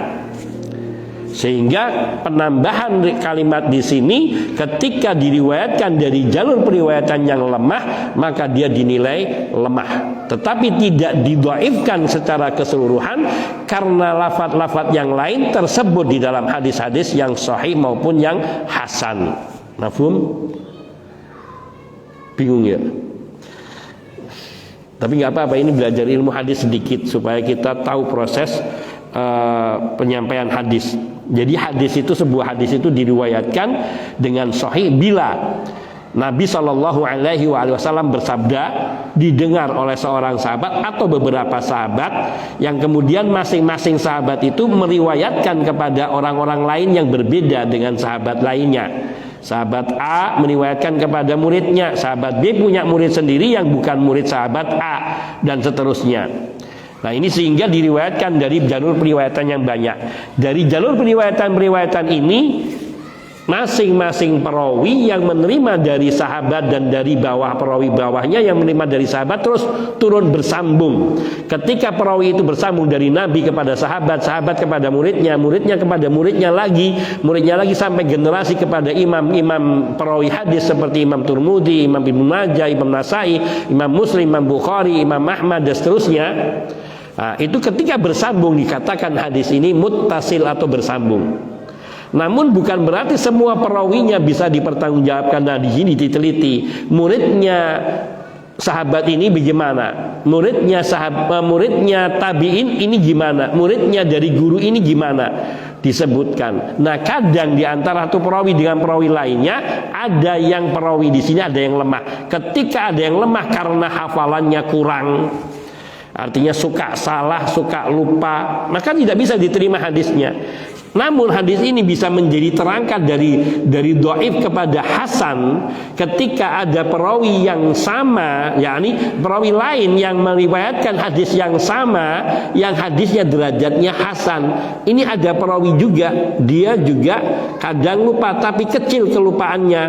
Sehingga penambahan kalimat di sini ketika diriwayatkan dari jalur periwayatan yang lemah, maka dia dinilai lemah. Tetapi tidak didhaifkan secara keseluruhan karena lafaz-lafaz yang lain tersebut di dalam hadis-hadis yang sahih maupun yang hasan. Mafhum? Bingung ya? Tapi nggak apa-apa, ini belajar ilmu hadis sedikit supaya kita tahu proses penyampaian hadis. Jadi sebuah hadis itu diriwayatkan dengan sahih bila Nabi SAW bersabda, didengar oleh seorang sahabat atau beberapa sahabat, yang kemudian masing-masing sahabat itu meriwayatkan kepada orang-orang lain yang berbeda dengan sahabat lainnya. Sahabat A meriwayatkan kepada muridnya, sahabat B punya murid sendiri yang bukan murid sahabat A, dan seterusnya. Nah, ini sehingga diriwayatkan dari jalur periwayatan yang banyak. Dari jalur periwayatan ini, masing-masing perawi yang menerima dari sahabat dan dari bawah perawi bawahnya yang menerima dari sahabat terus turun bersambung. Ketika perawi itu bersambung dari Nabi kepada sahabat, sahabat kepada muridnya, muridnya kepada muridnya lagi sampai generasi kepada imam-imam perawi hadis seperti Imam Turmudi, Imam Ibnu Majah, Imam Nasai, Imam Muslim, Imam Bukhari, Imam Ahmad dan seterusnya. Nah, itu ketika bersambung dikatakan hadis ini muttasil atau bersambung. Namun bukan berarti semua perawinya bisa dipertanggungjawabkan. Nah, di sini diteliti muridnya sahabat ini bagaimana, muridnya tabiin ini gimana, muridnya dari guru ini gimana, disebutkan. Nah, kadang di antara satu perawi dengan perawi lainnya ada yang perawi di sini ada yang lemah. Ketika ada yang lemah karena hafalannya kurang, artinya suka salah, suka lupa, maka tidak bisa diterima hadisnya. Namun hadis ini bisa menjadi terangkat dari dhaif kepada hasan ketika ada perawi yang sama, yakni perawi lain yang meriwayatkan hadis yang sama, yang hadisnya derajatnya hasan. Ini ada perawi juga, dia juga kadang lupa tapi kecil kelupaannya.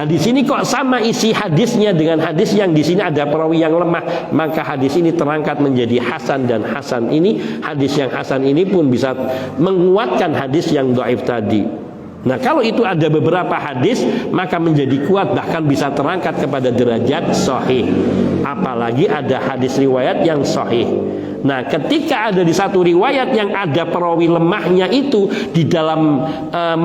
Nah, di sini kok sama isi hadisnya dengan hadis yang di sini ada perawi yang lemah, maka hadis ini terangkat menjadi hasan, dan hasan ini, hadis yang hasan ini pun bisa menguatkan hadis yang dhaif tadi. Nah, kalau itu ada beberapa hadis maka menjadi kuat, bahkan bisa terangkat kepada derajat sahih. Apalagi ada hadis riwayat yang sahih. Nah, ketika ada di satu riwayat yang ada perawi lemahnya itu di dalam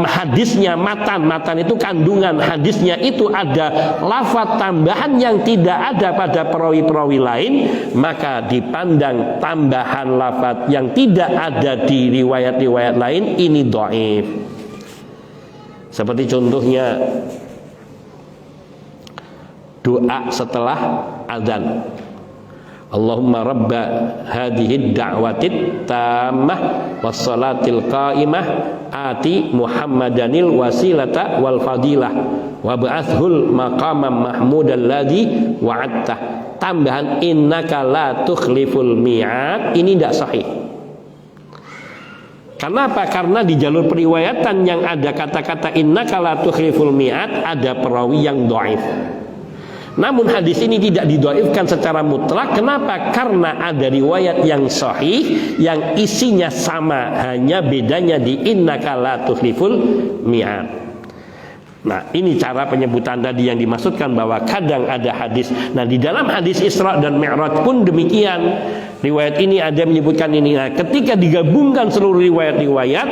hadisnya, matan itu kandungan hadisnya itu ada lafaz tambahan yang tidak ada pada perawi-perawi lain, maka dipandang tambahan lafaz yang tidak ada di riwayat-riwayat lain ini dhaif. Seperti contohnya doa setelah azan, Allahumma rabba hadhihi da'watit tammah wassalatil qa'imah ati Muhammadanil wasilata wal fadilah wa ba'athul maqamam mahmudan ladzi wa'adtah. Tambahan innaka la tukhliful mi'ad ini tidak sahih. Kenapa? Karena di jalur periwayatan yang ada kata-kata innaka la tukhliful mi'ad ada perawi yang dhaif. Namun hadis ini tidak didhaifkan secara mutlak. Kenapa? Karena ada riwayat yang sahih yang isinya sama, hanya bedanya di innaka la tukhliful mi'ad. Nah, ini cara penyebutan tadi yang dimaksudkan bahwa kadang ada hadis. Nah, di dalam hadis Isra dan Mi'raj pun demikian. Riwayat ini ada yang menyebutkan ini. Nah, ketika digabungkan seluruh riwayat-riwayat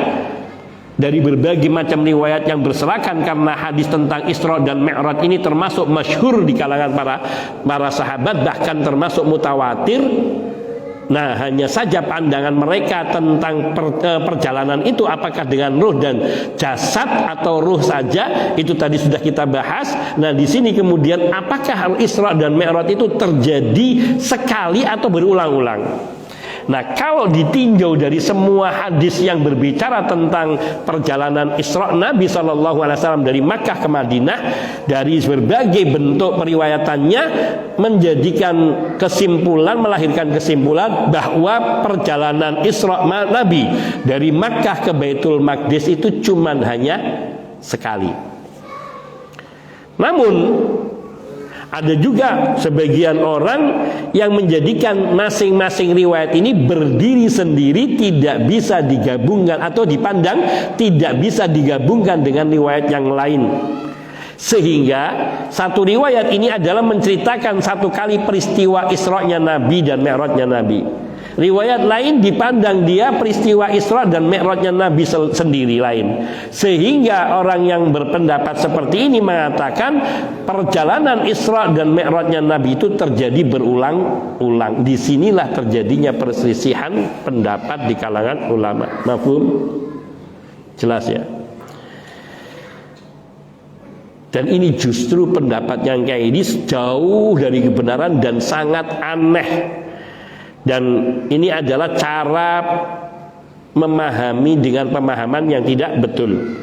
dari berbagai macam riwayat yang berserakan, karena hadis tentang Isra dan Mi'raj ini termasuk masyhur di kalangan para sahabat, bahkan termasuk mutawatir. Nah, hanya saja pandangan mereka tentang perjalanan itu apakah dengan ruh dan jasad atau ruh saja, itu tadi sudah kita bahas. Nah, di sini kemudian apakah Isra dan Mi'raj itu terjadi sekali atau berulang-ulang? Nah, kalau ditinjau dari semua hadis yang berbicara tentang perjalanan Isra Nabi SAW dari Makkah ke Madinah, dari berbagai bentuk periwayatannya menjadikan kesimpulan, melahirkan kesimpulan bahwa perjalanan Isra Nabi dari Makkah ke Baitul Maqdis itu cuman hanya sekali. Namun ada juga sebagian orang yang menjadikan masing-masing riwayat ini berdiri sendiri, tidak bisa digabungkan atau dipandang tidak bisa digabungkan dengan riwayat yang lain. Sehingga satu riwayat ini adalah menceritakan satu kali peristiwa Isra-nya Nabi dan Mi'raj-nya Nabi. Riwayat lain dipandang dia peristiwa Isra dan Mi'rajnya Nabi sendiri lain. Sehingga orang yang berpendapat seperti ini mengatakan perjalanan Isra dan Mi'rajnya Nabi itu terjadi berulang-ulang. Disinilah terjadinya perselisihan pendapat di kalangan ulama. Mafhum? Jelas ya? Dan ini justru pendapat yang kayak ini jauh dari kebenaran dan sangat aneh. Dan ini adalah cara memahami dengan pemahaman yang tidak betul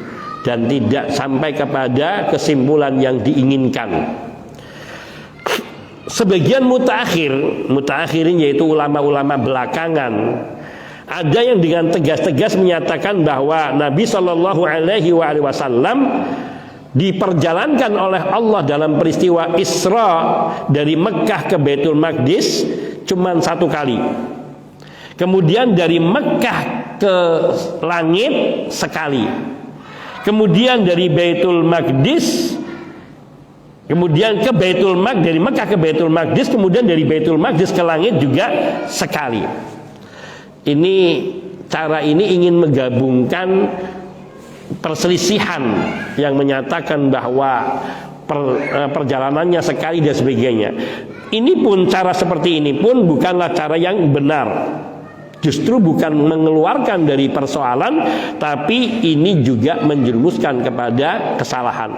dan tidak sampai kepada kesimpulan yang diinginkan. Sebagian mutakhirin yaitu ulama-ulama belakangan, ada yang dengan tegas-tegas menyatakan bahwa Nabi Shallallahu Alaihi Wasallam diperjalankan oleh Allah dalam peristiwa Isra dari Mekah ke Baitul Maqdis cuman 1 kali. Kemudian dari Mekah ke langit sekali. Kemudian dari Baitul Maqdis, kemudian ke Baitul Maqdis, dari Mekah ke Baitul Maqdis, kemudian dari Baitul Maqdis ke langit juga sekali. Ini cara ini ingin menggabungkan perselisihan yang menyatakan bahwa perjalanannya sekali dan sebagainya. Ini pun cara seperti ini pun bukanlah cara yang benar. Justru bukan mengeluarkan dari persoalan, tapi ini juga menjerumuskan kepada kesalahan.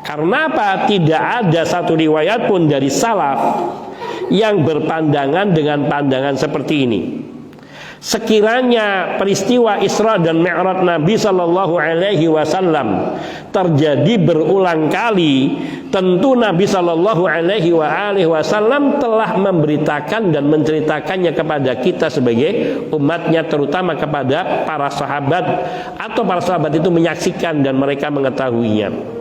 Karena apa? Tidak ada satu riwayat pun dari salaf yang berpandangan dengan pandangan seperti ini. Sekiranya peristiwa Isra dan Mi'raj Nabi Shallallahu Alaihi Wasallam terjadi berulang kali, tentu Nabi Shallallahu Alaihi Wasallam telah memberitakan dan menceritakannya kepada kita sebagai umatnya, terutama kepada para sahabat, atau para sahabat itu menyaksikan dan mereka mengetahuinya.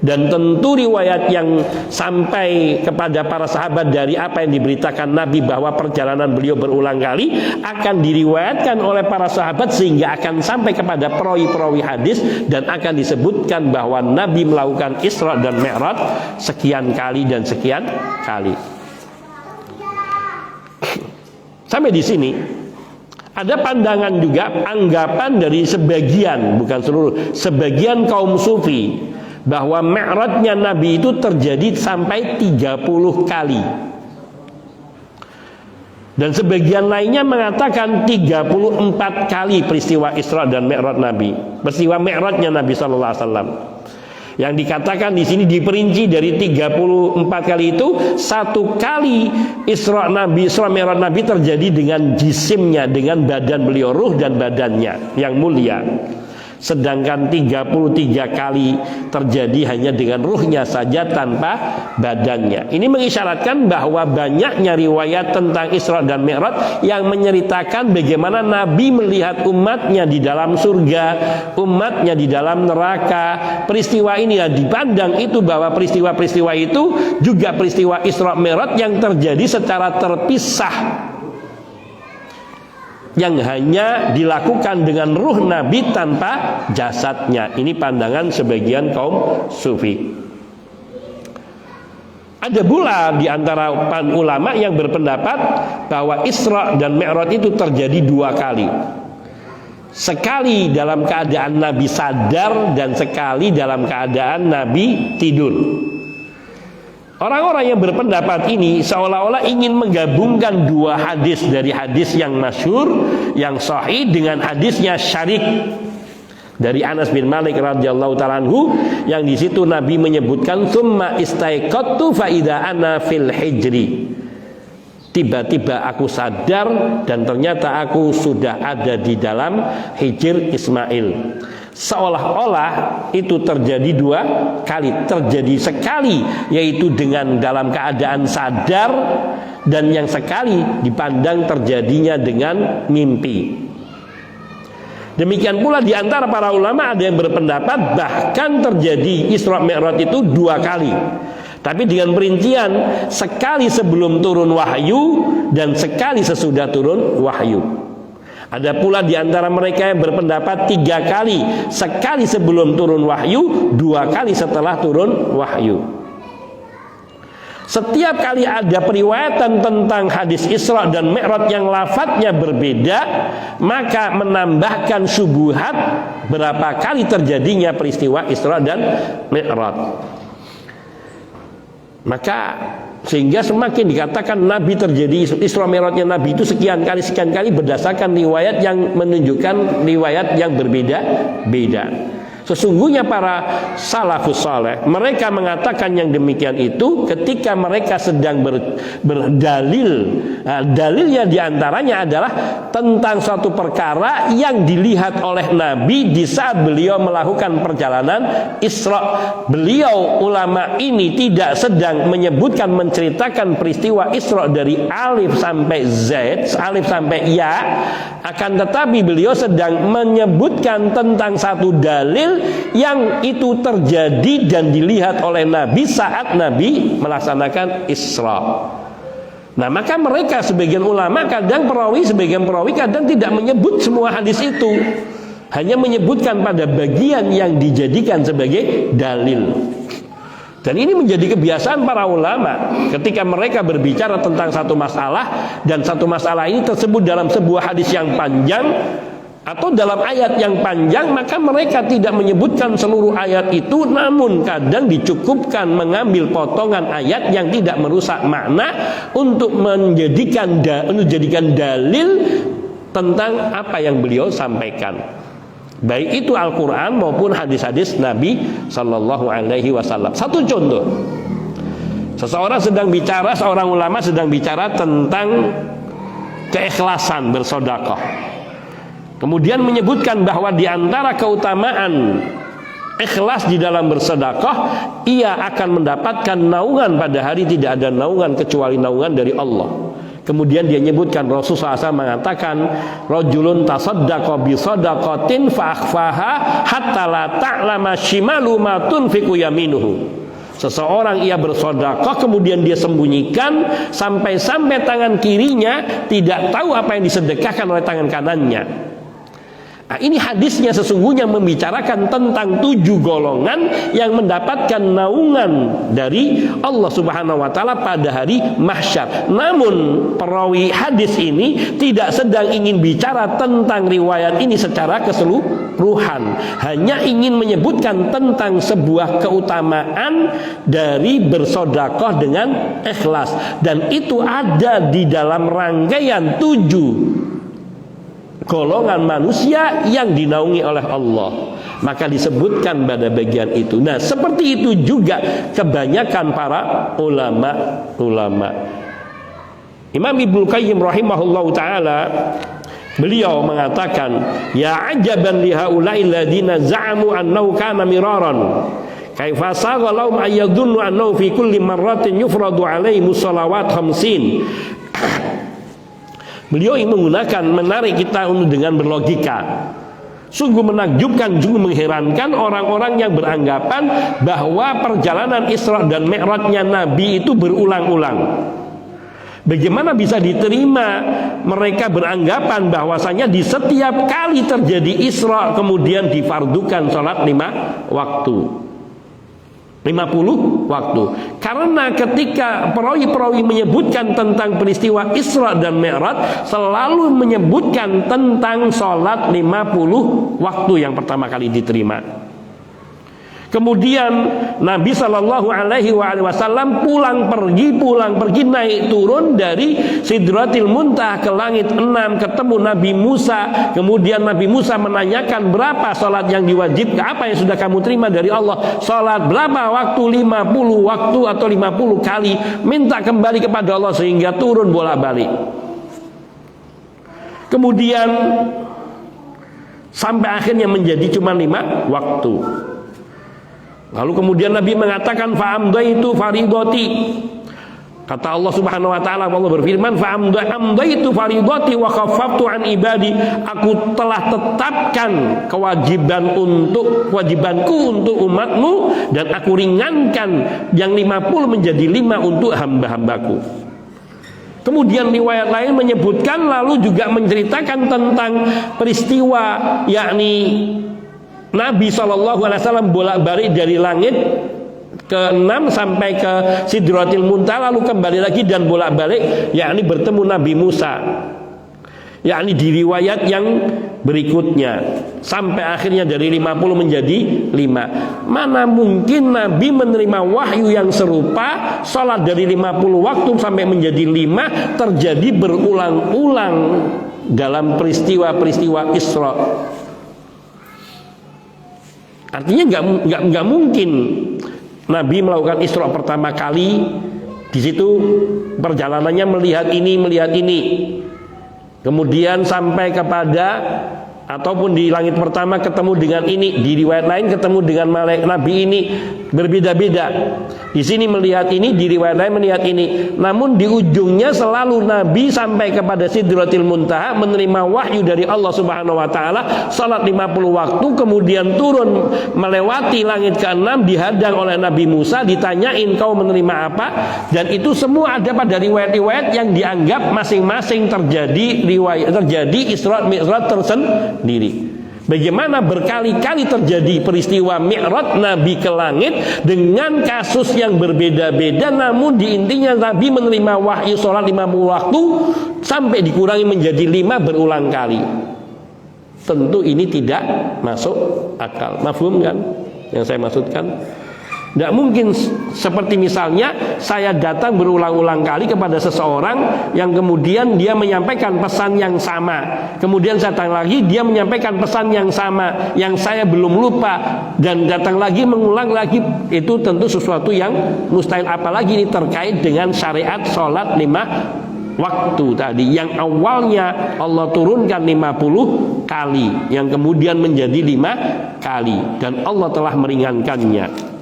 Dan tentu riwayat yang sampai kepada para sahabat dari apa yang diberitakan Nabi bahwa perjalanan beliau berulang kali akan diriwayatkan oleh para sahabat sehingga akan sampai kepada perawi-perawi hadis dan akan disebutkan bahwa Nabi melakukan Isra dan Mi'raj sekian kali dan sekian kali. Sampai di sini ada pandangan juga, anggapan dari sebagian, bukan seluruh, sebagian kaum sufi, bahwa Mi'rajnya Nabi itu terjadi sampai 30 kali. Dan sebagian lainnya mengatakan 34 kali peristiwa Isra dan Mi'raj Nabi, peristiwa Mi'rajnya Nabi sallallahu alaihi wasallam. Yang dikatakan di sini diperinci dari 34 kali itu, 1 kali Isra Mi'raj Nabi terjadi dengan jisimnya, dengan badan beliau, ruh dan badannya yang mulia. Sedangkan 33 kali terjadi hanya dengan ruhnya saja tanpa badannya. Ini mengisyaratkan bahwa banyaknya riwayat tentang Isra dan Mi'raj yang menceritakan bagaimana Nabi melihat umatnya di dalam surga, umatnya di dalam neraka. Peristiwa ini dipandang itu bahwa peristiwa-peristiwa itu juga peristiwa Isra Mi'raj yang terjadi secara terpisah, yang hanya dilakukan dengan ruh Nabi tanpa jasadnya. Ini pandangan sebagian kaum sufi. Ada pula di antara ulama yang berpendapat bahwa Isra dan Mi'raj itu terjadi 2 kali. Sekali dalam keadaan Nabi sadar dan sekali dalam keadaan Nabi tidur. Orang-orang yang berpendapat ini seolah-olah ingin menggabungkan 2 hadis dari hadis yang masyhur, yang sahih, dengan hadisnya Syarik dari Anas bin Malik radhiyallahu ta'ala anhu, yang di situ Nabi menyebutkan tsumma istaiqattu fa idza ana fil hijri. Tiba-tiba aku sadar dan ternyata aku sudah ada di dalam hijir Ismail. Seolah-olah itu terjadi 2 kali. Terjadi sekali, yaitu dengan dalam keadaan sadar, dan yang sekali dipandang terjadinya dengan mimpi. Demikian pula di antara para ulama ada yang berpendapat bahkan terjadi Isra Mi'raj itu 2 kali, tapi dengan perincian sekali sebelum turun wahyu dan sekali sesudah turun wahyu. Ada pula di antara mereka yang berpendapat 3 kali, sekali sebelum turun wahyu, 2 kali setelah turun wahyu. Setiap kali ada periwayatan tentang hadis Isra dan Mi'raj yang lafadznya berbeda, maka menambahkan syubhat berapa kali terjadinya peristiwa Isra dan Mi'raj. Maka sehingga semakin dikatakan Nabi terjadi Isra Mi'rajnya Nabi itu sekian kali berdasarkan riwayat yang menunjukkan riwayat yang berbeda-beda. Sesungguhnya para salafus saleh mereka mengatakan yang demikian itu ketika mereka sedang berdalil. Dalilnya diantaranya adalah tentang suatu perkara yang dilihat oleh Nabi di saat beliau melakukan perjalanan Isra. Beliau ulama ini tidak sedang menceritakan peristiwa Isra dari alif sampai Z, alif sampai ya, akan tetapi beliau sedang menyebutkan tentang satu dalil yang itu terjadi dan dilihat oleh Nabi saat Nabi melaksanakan Isra. Nah, maka mereka sebagian ulama sebagian perawi kadang tidak menyebut semua hadis itu, hanya menyebutkan pada bagian yang dijadikan sebagai dalil. Dan ini menjadi kebiasaan para ulama ketika mereka berbicara tentang satu masalah, dan satu masalah ini tersebut dalam sebuah hadis yang panjang atau dalam ayat yang panjang, maka mereka tidak menyebutkan seluruh ayat itu, namun kadang dicukupkan mengambil potongan ayat yang tidak merusak makna untuk menjadikan dalil tentang apa yang beliau sampaikan, baik itu Al-Quran maupun hadis-hadis Nabi Sallallahu Alaihi Wasallam. Satu contoh, seorang ulama sedang bicara tentang keikhlasan bersedekah. Kemudian menyebutkan bahwa di antara keutamaan ikhlas di dalam bersedekah, ia akan mendapatkan naungan pada hari tidak ada naungan kecuali naungan dari Allah. Kemudian dia menyebutkan Rasulullah SAW mengatakan, rajulun tasaddaqa bi shadaqatin fa akhfaha hatta la ta'lama shimalu ma tunfiqu yaminuhu. Seseorang ia bersedekah kemudian dia sembunyikan sampai tangan kirinya tidak tahu apa yang disedekahkan oleh tangan kanannya. Nah, ini hadisnya sesungguhnya membicarakan tentang 7 golongan yang mendapatkan naungan dari Allah Subhanahu wa taala pada hari mahsyar. Namun perawi hadis ini tidak sedang ingin bicara tentang riwayat ini secara keseluruhan, hanya ingin menyebutkan tentang sebuah keutamaan dari bersedekah dengan ikhlas, dan itu ada di dalam rangkaian 7 golongan manusia yang dinaungi oleh Allah, maka disebutkan pada bagian itu. Nah, seperti itu juga kebanyakan para ulama. Imam Ibnu Qayyim rahimahullahu taala beliau mengatakan, ya ajaban li haula'il ladina za'amu annahu kana miraran kaifa saghalum ayyadunnu annahu fi kulli marratin yufradu alaihi musallawat 50. Beliau ingin menarik kita dengan berlogika. Sungguh menakjubkan, sungguh mengherankan orang-orang yang beranggapan bahwa perjalanan Isra dan Mi'rajnya Nabi itu berulang-ulang. Bagaimana bisa diterima mereka beranggapan bahwasanya di setiap kali terjadi Isra kemudian difardukan sholat 50 waktu. Karena ketika perawi-perawi menyebutkan tentang peristiwa Isra dan Mi'raj, selalu menyebutkan tentang sholat 50 waktu yang pertama kali diterima. Kemudian Nabi Shallallahu Alaihi Wasallam pulang pergi naik turun dari Sidratil Muntaha ke langit 6, ketemu Nabi Musa. Kemudian Nabi Musa menanyakan berapa sholat yang diwajibkan, apa yang sudah kamu terima dari Allah, sholat berapa waktu, 50 waktu atau 50 kali, minta kembali kepada Allah sehingga turun bolak-balik. Kemudian sampai akhirnya menjadi cuma 5 waktu. Lalu kemudian Nabi mengatakan fa'amdaitu faridoti. Kata Allah Subhanahu wa taala, Allah berfirman fa'amdaitu faridoti wa khaffaftu an ibadi. Aku telah tetapkan kewajibanku untuk umatmu dan aku ringankan yang 50 menjadi 5 untuk hamba-hambaku. Kemudian riwayat lain menyebutkan lalu juga menceritakan tentang peristiwa, yakni Nabi SAW bolak-balik dari langit ke-6 sampai ke Sidratil Muntaha, lalu kembali lagi dan bolak-balik, yakni bertemu Nabi Musa, yakni di riwayat yang berikutnya, sampai akhirnya dari 50 menjadi 5. Mana mungkin Nabi menerima wahyu yang serupa, sholat dari 50 waktu sampai menjadi 5, terjadi berulang-ulang dalam peristiwa-peristiwa Isra. Artinya nggak mungkin Nabi melakukan Isra pertama kali, di situ perjalanannya melihat ini, kemudian sampai kepada ataupun di langit pertama ketemu dengan ini, di riwayat lain ketemu dengan malaikat Nabi ini, berbeda-beda. Di sini melihat ini, di riwayat lain melihat ini. Namun di ujungnya selalu Nabi sampai kepada Sidratil Muntaha, menerima wahyu dari Allah Subhanahu wa taala, salat 50 waktu, kemudian turun melewati langit ke-6, dihadang oleh Nabi Musa, ditanyain kau menerima apa, dan itu semua ada pada riwayat-riwayat yang dianggap masing-masing terjadi Isra Mi'raj tersendiri. Bagaimana berkali-kali terjadi peristiwa Mi'raj Nabi ke langit dengan kasus yang berbeda-beda, namun di intinya Nabi menerima wahyu sholat 50 waktu sampai dikurangi menjadi 5 berulang kali. Tentu ini tidak masuk akal. Mafhum kan yang saya maksudkan? Tidak mungkin seperti misalnya saya datang berulang-ulang kali kepada seseorang yang kemudian dia menyampaikan pesan yang sama, kemudian saya datang lagi dia menyampaikan pesan yang sama yang saya belum lupa, dan datang lagi mengulang lagi. Itu tentu sesuatu yang mustahil, apalagi ini terkait dengan syariat sholat 5 waktu tadi yang awalnya Allah turunkan 50 kali, yang kemudian menjadi 5 kali, dan Allah telah meringankannya.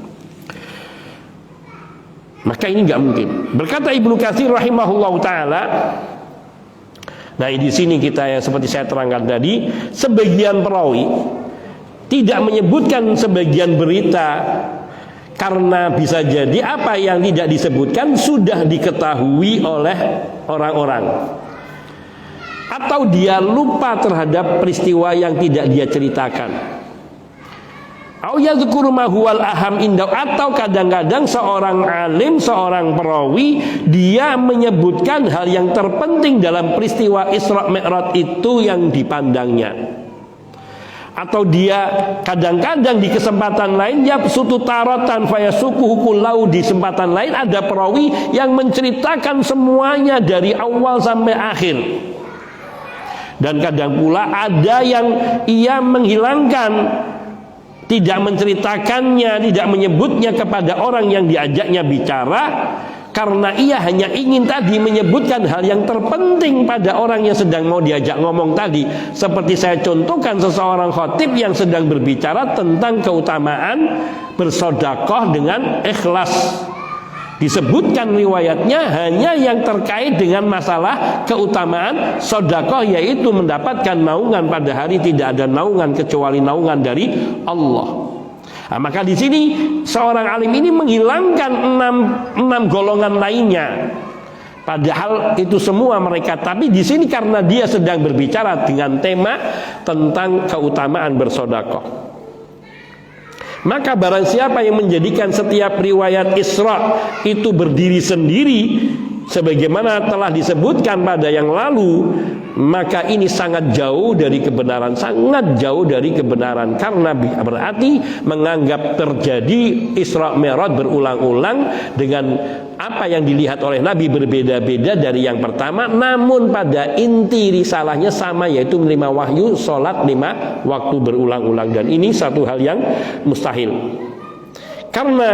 Maka ini nggak mungkin. Berkata Ibnu Katsir rahimahullah taala. Nah, di sini kita yang seperti saya terangkan tadi, sebagian perawi tidak menyebutkan sebagian berita karena bisa jadi apa yang tidak disebutkan sudah diketahui oleh orang-orang, atau dia lupa terhadap peristiwa yang tidak dia ceritakan. Atau kadang-kadang seorang alim, seorang perawi, dia menyebutkan hal yang terpenting dalam peristiwa Isra Mi'raj itu yang dipandangnya. Atau dia kadang-kadang di kesempatan lain yabsutu taratan fayasukuhu kullahu, di kesempatan lain ada perawi yang menceritakan semuanya dari awal sampai akhir. Dan kadang pula ada yang ia menghilangkan, tidak menceritakannya, tidak menyebutnya kepada orang yang diajaknya bicara, karena ia hanya ingin tadi menyebutkan hal yang terpenting pada orang yang sedang mau diajak ngomong tadi. Seperti saya contohkan seseorang khatib yang sedang berbicara tentang keutamaan bersedekah dengan ikhlas. Disebutkan riwayatnya hanya yang terkait dengan masalah keutamaan sedekah, yaitu mendapatkan naungan pada hari tidak ada naungan kecuali naungan dari Allah. Nah, maka di sini seorang alim ini menghilangkan enam golongan lainnya. Padahal itu semua mereka, tapi di sini karena dia sedang berbicara dengan tema tentang keutamaan bersedekah. Maka barang siapa yang menjadikan setiap riwayat Isra itu berdiri sendiri sebagaimana telah disebutkan pada yang lalu, maka ini sangat jauh dari kebenaran, sangat jauh dari kebenaran, karena berarti menganggap terjadi Isra Mi'raj berulang-ulang dengan apa yang dilihat oleh Nabi berbeda-beda dari yang pertama, namun pada inti risalahnya sama, yaitu menerima wahyu sholat 5 waktu berulang-ulang. Dan ini satu hal yang mustahil, karena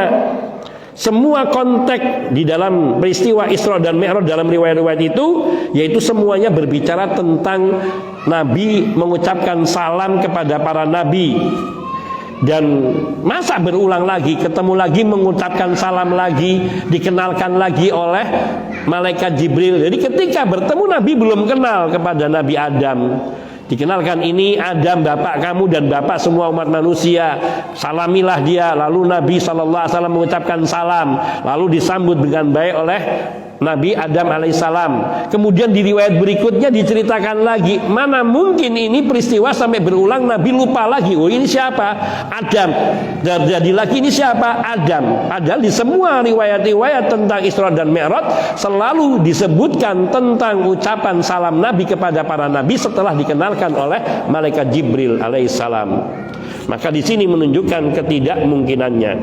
semua konteks di dalam peristiwa Isra dan Mi'raj dalam riwayat-riwayat itu, yaitu semuanya berbicara tentang Nabi mengucapkan salam kepada para nabi. Dan masa berulang lagi, ketemu lagi, mengucapkan salam lagi, dikenalkan lagi oleh malaikat Jibril. Jadi ketika bertemu Nabi belum kenal kepada Nabi Adam, dikenalkan, ini Adam bapak kamu dan bapak semua umat manusia, salamilah dia. Lalu Nabi SAW mengucapkan salam, lalu disambut dengan baik oleh Nabi Adam alaihissalam. Kemudian di riwayat berikutnya diceritakan lagi, mana mungkin ini peristiwa sampai berulang Nabi lupa lagi. Oh ini siapa? Adam. Jadi lagi ini siapa? Adam. Padahal di semua riwayat-riwayat tentang Isra dan Mi'raj selalu disebutkan tentang ucapan salam Nabi kepada para nabi setelah dikenalkan oleh malaikat Jibril alaihissalam. Maka di sini menunjukkan ketidakmungkinannya.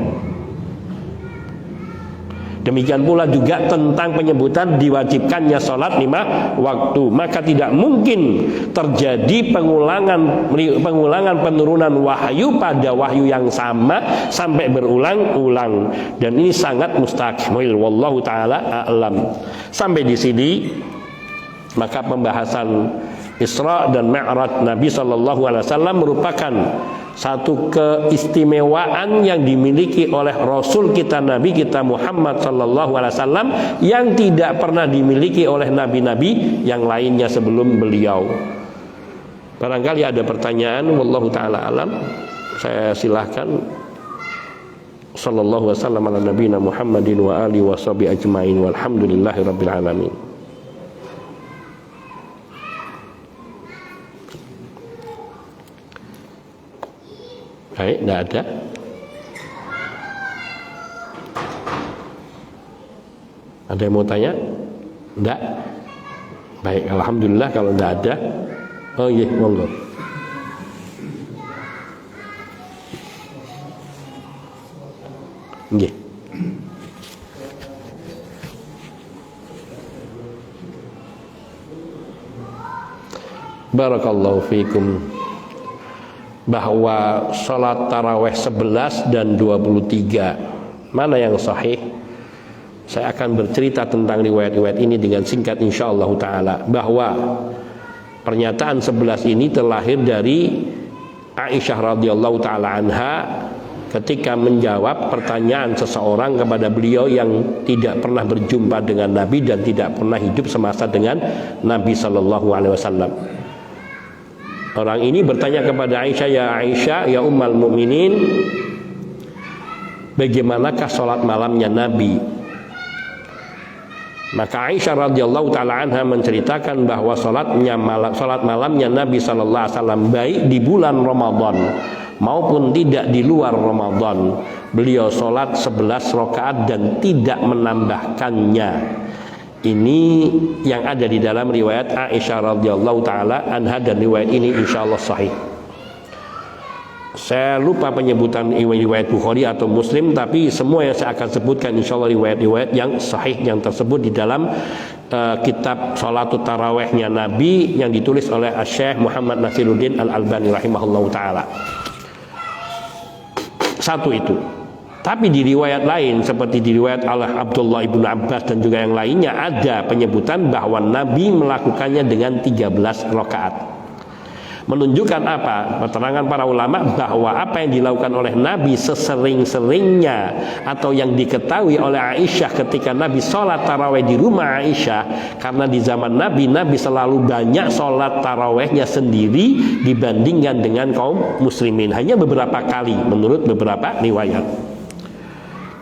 Demikian pula juga tentang penyebutan diwajibkannya sholat 5 waktu. Maka tidak mungkin terjadi pengulangan penurunan wahyu pada wahyu yang sama sampai berulang-ulang. Dan ini sangat mustahil. Wallahu ta'ala a'lam. Sampai di sini maka pembahasan Isra dan Mi'raj Nabi SAW merupakan satu keistimewaan yang dimiliki oleh Rasul kita Nabi kita Muhammad SAW yang tidak pernah dimiliki oleh nabi-nabi yang lainnya sebelum beliau. Barangkali ada pertanyaan, wallahu taala alam. Saya silahkan. Sallallahu wasallam ala nabiyina Muhammadin wa alihi washabihi ajmain walhamdulillahirabbil alamin. Baik, tidak ada. Ada yang mau tanya? Tidak. Baik, alhamdulillah kalau tidak ada. Oh iya, monggo. Nggih. Barakallahu fiikum. Bahwa sholat taraweh 11 dan 23 mana yang sahih? Saya akan bercerita tentang riwayat-riwayat ini dengan singkat insyaallah ta'ala. Bahwa pernyataan 11 ini terlahir dari Aisyah radhiyallahu ta'ala anha ketika menjawab pertanyaan seseorang kepada beliau yang tidak pernah berjumpa dengan Nabi dan tidak pernah hidup semasa dengan Nabi sallallahu alaihi wasallam. Orang ini bertanya kepada Aisyah, ya Ummul Mukminin, bagaimanakah sholat malamnya Nabi? Maka Aisyah radhiyallahu taala anha menceritakan bahwa sholat malamnya Nabi sallallahu alaihi wasallam baik di bulan Ramadan maupun tidak di luar Ramadan. Beliau sholat 11 rakaat dan tidak menambahkannya. Ini yang ada di dalam riwayat Aisyah radhiyallahu taala anha dan riwayat ini insyaallah sahih. Saya lupa penyebutan riwayat Bukhari atau Muslim, tapi semua yang saya akan sebutkan insyaallah riwayat-riwayat yang sahih yang tersebut di dalam kitab Shalatut Tarawihnya Nabi yang ditulis oleh Syekh Muhammad Nasiruddin Al-Albani rahimahullahu taala. Satu itu. Tapi di riwayat lain seperti di riwayat Abdullah ibnu Abbas dan juga yang lainnya ada penyebutan bahwa Nabi melakukannya dengan 13 rakaat. Menunjukkan apa? Keterangan para ulama bahwa apa yang dilakukan oleh Nabi sesering-seringnya atau yang diketahui oleh Aisyah ketika Nabi sholat taraweh di rumah Aisyah, karena di zaman Nabi selalu banyak sholat tarawehnya sendiri dibandingkan dengan kaum muslimin, hanya beberapa kali menurut beberapa riwayat.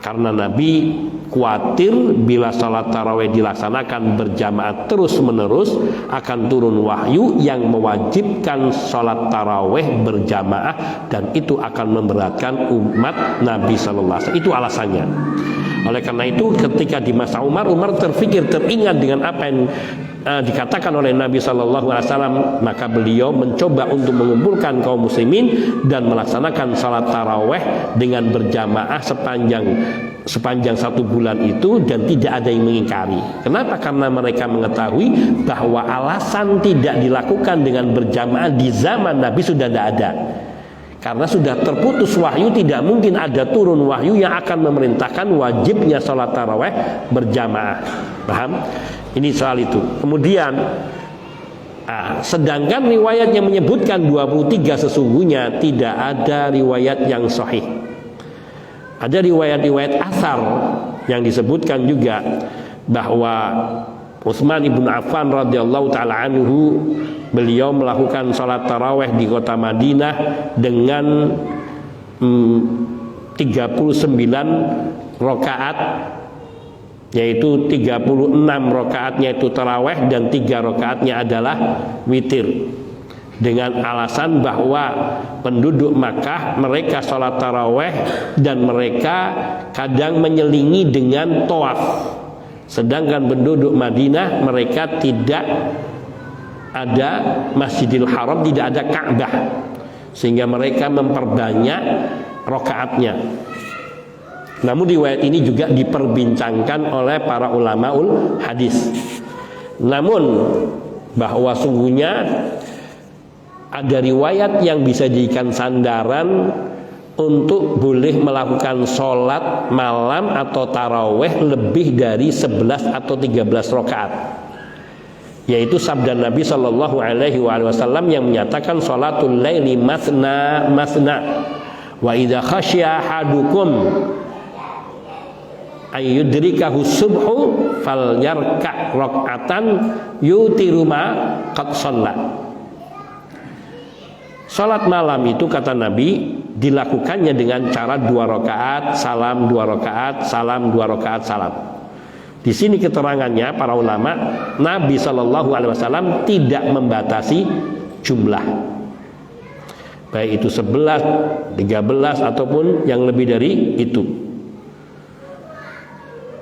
Karena Nabi khawatir bila salat tarawih dilaksanakan berjamaah terus menerus akan turun wahyu yang mewajibkan salat tarawih berjamaah dan itu akan memberatkan umat Nabi sallallahu alaihi wasallam. Itu alasannya. Oleh karena itu ketika di masa Umar teringat dengan apa yang dikatakan oleh Nabi Shallallahu Alaihi Wasallam, maka beliau mencoba untuk mengumpulkan kaum muslimin dan melaksanakan salat taraweh dengan berjamaah sepanjang 1 bulan itu dan tidak ada yang mengingkari. Kenapa? Karena mereka mengetahui bahwa alasan tidak dilakukan dengan berjamaah di zaman Nabi sudah tidak ada. Karena sudah terputus wahyu, tidak mungkin ada turun wahyu yang akan memerintahkan wajibnya salat taraweh berjamaah. Paham? Ini soal itu. Kemudian sedangkan riwayat yang menyebutkan 23 sesungguhnya tidak ada riwayat yang sahih. Ada riwayat-riwayat asar yang disebutkan juga bahwa Utsman ibn Affan radhiyallahu taala anhu beliau melakukan salat taraweh di kota Madinah dengan 39 rakaat yaitu 36 rakaatnya itu taraweh dan 3 rakaatnya adalah witir, dengan alasan bahwa penduduk Makkah mereka sholat taraweh dan mereka kadang menyelingi dengan tawaf, sedangkan penduduk Madinah mereka tidak ada Masjidil Haram, tidak ada Ka'bah, sehingga mereka memperbanyak rakaatnya. Namun riwayat ini juga diperbincangkan oleh para ulamaul hadis. Namun bahwa sungguhnya ada riwayat yang bisa dijadikan sandaran untuk boleh melakukan sholat malam atau taraweh lebih dari 11 atau 13 rakaat, yaitu sabda Nabi Shallallahu Alaihi Wasallam yang menyatakan sholatul laili masna masna wa idza khasya hadukum ayyudrikahu subhu falyarka rak'atan yutiru ma qad shalla. Salat malam itu kata Nabi dilakukannya dengan cara 2 rakaat salam, 2 rakaat salam, 2 rakaat salam. Di sini keterangannya para ulama, Nabi Shallallahu Alaihi Wasallam tidak membatasi jumlah, baik itu 11, 13 ataupun yang lebih dari itu.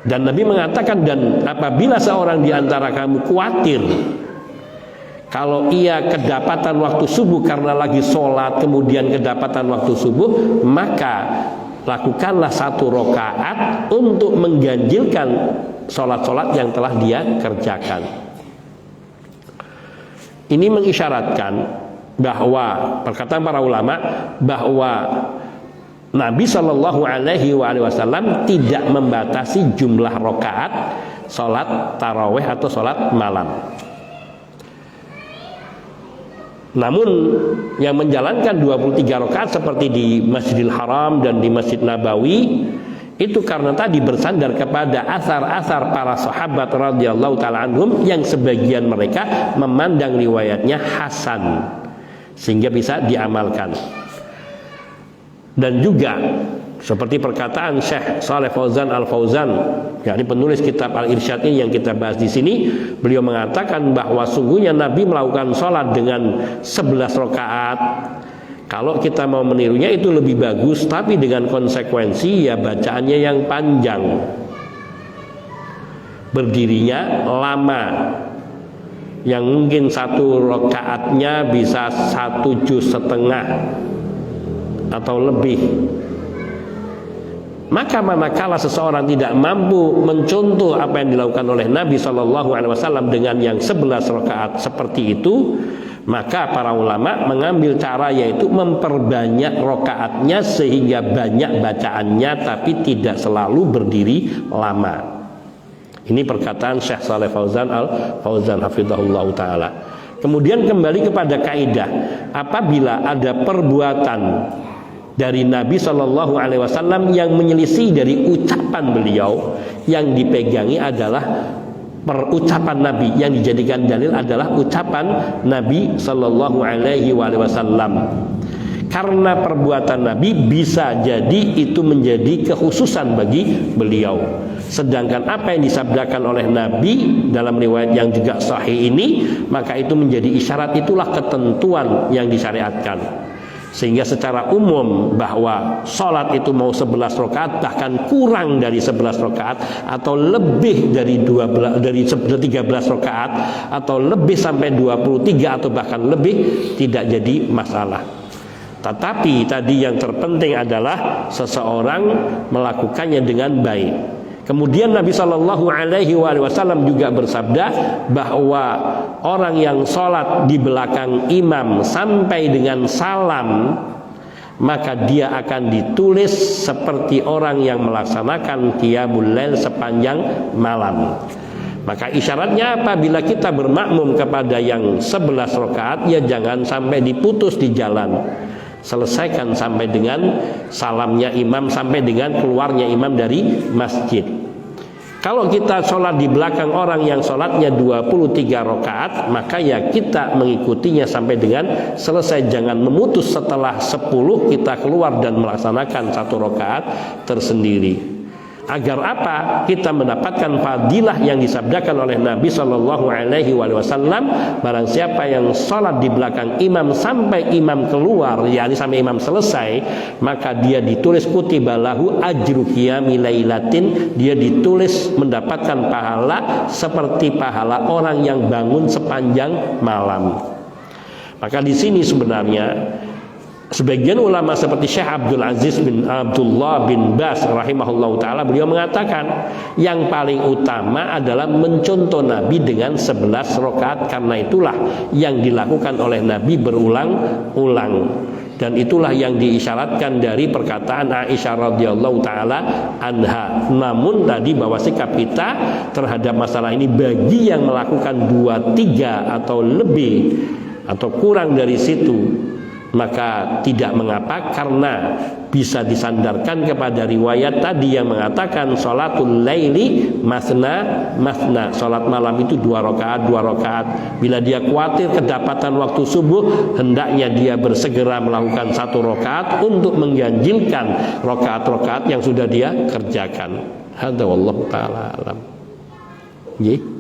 Dan Nabi mengatakan, dan apabila seorang di antara kamu khawatir kalau ia kedapatan waktu subuh karena lagi sholat kemudian kedapatan waktu subuh, maka lakukanlah 1 rakaat untuk mengganjilkan sholat-sholat yang telah dia kerjakan. Ini mengisyaratkan bahwa perkataan para ulama bahwa Nabi Shallallahu Alaihi Wasallam tidak membatasi jumlah rakaat sholat taraweh atau sholat malam. Namun yang menjalankan 23 rakaat seperti di Masjidil Haram dan di Masjid Nabawi itu karena tadi bersandar kepada asar-asar para sahabat radhiyallahu taala anhum yang sebagian mereka memandang riwayatnya hasan sehingga bisa diamalkan. Dan juga seperti perkataan Syekh Shalih Fauzan Al-Fauzan, yakni penulis kitab Al-Irsyad ini yang kita bahas di sini, beliau mengatakan bahwa sungguhnya Nabi melakukan sholat dengan 11 rakaat. Kalau kita mau menirunya itu lebih bagus, tapi dengan konsekuensi ya bacaannya yang panjang, berdirinya lama, yang mungkin 1 rakaatnya bisa 1 juz setengah atau lebih. Maka manakala seseorang tidak mampu mencontoh apa yang dilakukan oleh Nabi Shallallahu Alaihi Wasallam dengan yang 11 rakaat seperti itu, maka para ulama mengambil cara yaitu memperbanyak rakaatnya sehingga banyak bacaannya tapi tidak selalu berdiri lama. Ini perkataan Syekh Shalih Fauzan Al-Fauzan hafizahullah taala. Kemudian kembali kepada kaidah, apabila ada perbuatan dari Nabi Shallallahu Alaihi Wasallam yang menyelisih dari ucapan beliau, yang dipegangi adalah perucapan Nabi, yang dijadikan dalil adalah ucapan Nabi Shallallahu Alaihi Wasallam. Karena perbuatan Nabi bisa jadi itu menjadi kekhususan bagi beliau. Sedangkan apa yang disabdakan oleh Nabi dalam riwayat yang juga sahih ini, maka itu menjadi isyarat, itulah ketentuan yang disyariatkan. Sehingga secara umum bahwa sholat itu mau 11 rakaat bahkan kurang dari 11 rakaat atau lebih dari 13 rakaat atau lebih sampai 23 atau bahkan lebih tidak jadi masalah. Tetapi tadi yang terpenting adalah seseorang melakukannya dengan baik. Kemudian Nabi Shallallahu Alaihi Wasallam juga bersabda bahwa orang yang sholat di belakang imam sampai dengan salam, maka dia akan ditulis seperti orang yang melaksanakan qiyamul lail sepanjang malam. Maka isyaratnya apabila kita bermakmum kepada yang 11 rakaat, ya jangan sampai diputus di jalan. Selesaikan sampai dengan salamnya imam, sampai dengan keluarnya imam dari masjid. Kalau kita sholat di belakang orang yang sholatnya 23 rakaat, maka ya kita mengikutinya sampai dengan selesai. Jangan memutus setelah 10 kita keluar dan melaksanakan 1 rakaat tersendiri. Agar apa? Kita mendapatkan fadilah yang disabdakan oleh Nabi Shallallahu Alaihi Wasallam. Barang siapa yang sholat di belakang imam sampai imam keluar, yakni sampai imam selesai, maka dia ditulis kutiba lahu ajru qiyami lailatin. Dia ditulis mendapatkan pahala seperti pahala orang yang bangun sepanjang malam. Maka di sini sebenarnya sebagian ulama seperti Syekh Abdul Aziz bin Abdullah bin Bas rahimahullah ta'ala, beliau mengatakan yang paling utama adalah mencontoh Nabi dengan 11 rakaat, karena itulah yang dilakukan oleh Nabi berulang-ulang. Dan itulah yang diisyaratkan dari perkataan Aisyah radhiyallahu ta'ala anha. Namun tadi bahwa sikap kita terhadap masalah ini bagi yang melakukan 2, 3 atau lebih atau kurang dari situ, maka tidak mengapa, karena bisa disandarkan kepada riwayat tadi yang mengatakan sholatul laili masna masna, sholat malam itu 2 rakaat 2 rakaat. Bila dia khawatir kedapatan waktu subuh, hendaknya dia bersegera melakukan 1 rakaat untuk mengganjilkan rakaat-rakaat yang sudah dia kerjakan. Hadza wallahu taala alam. Nggih.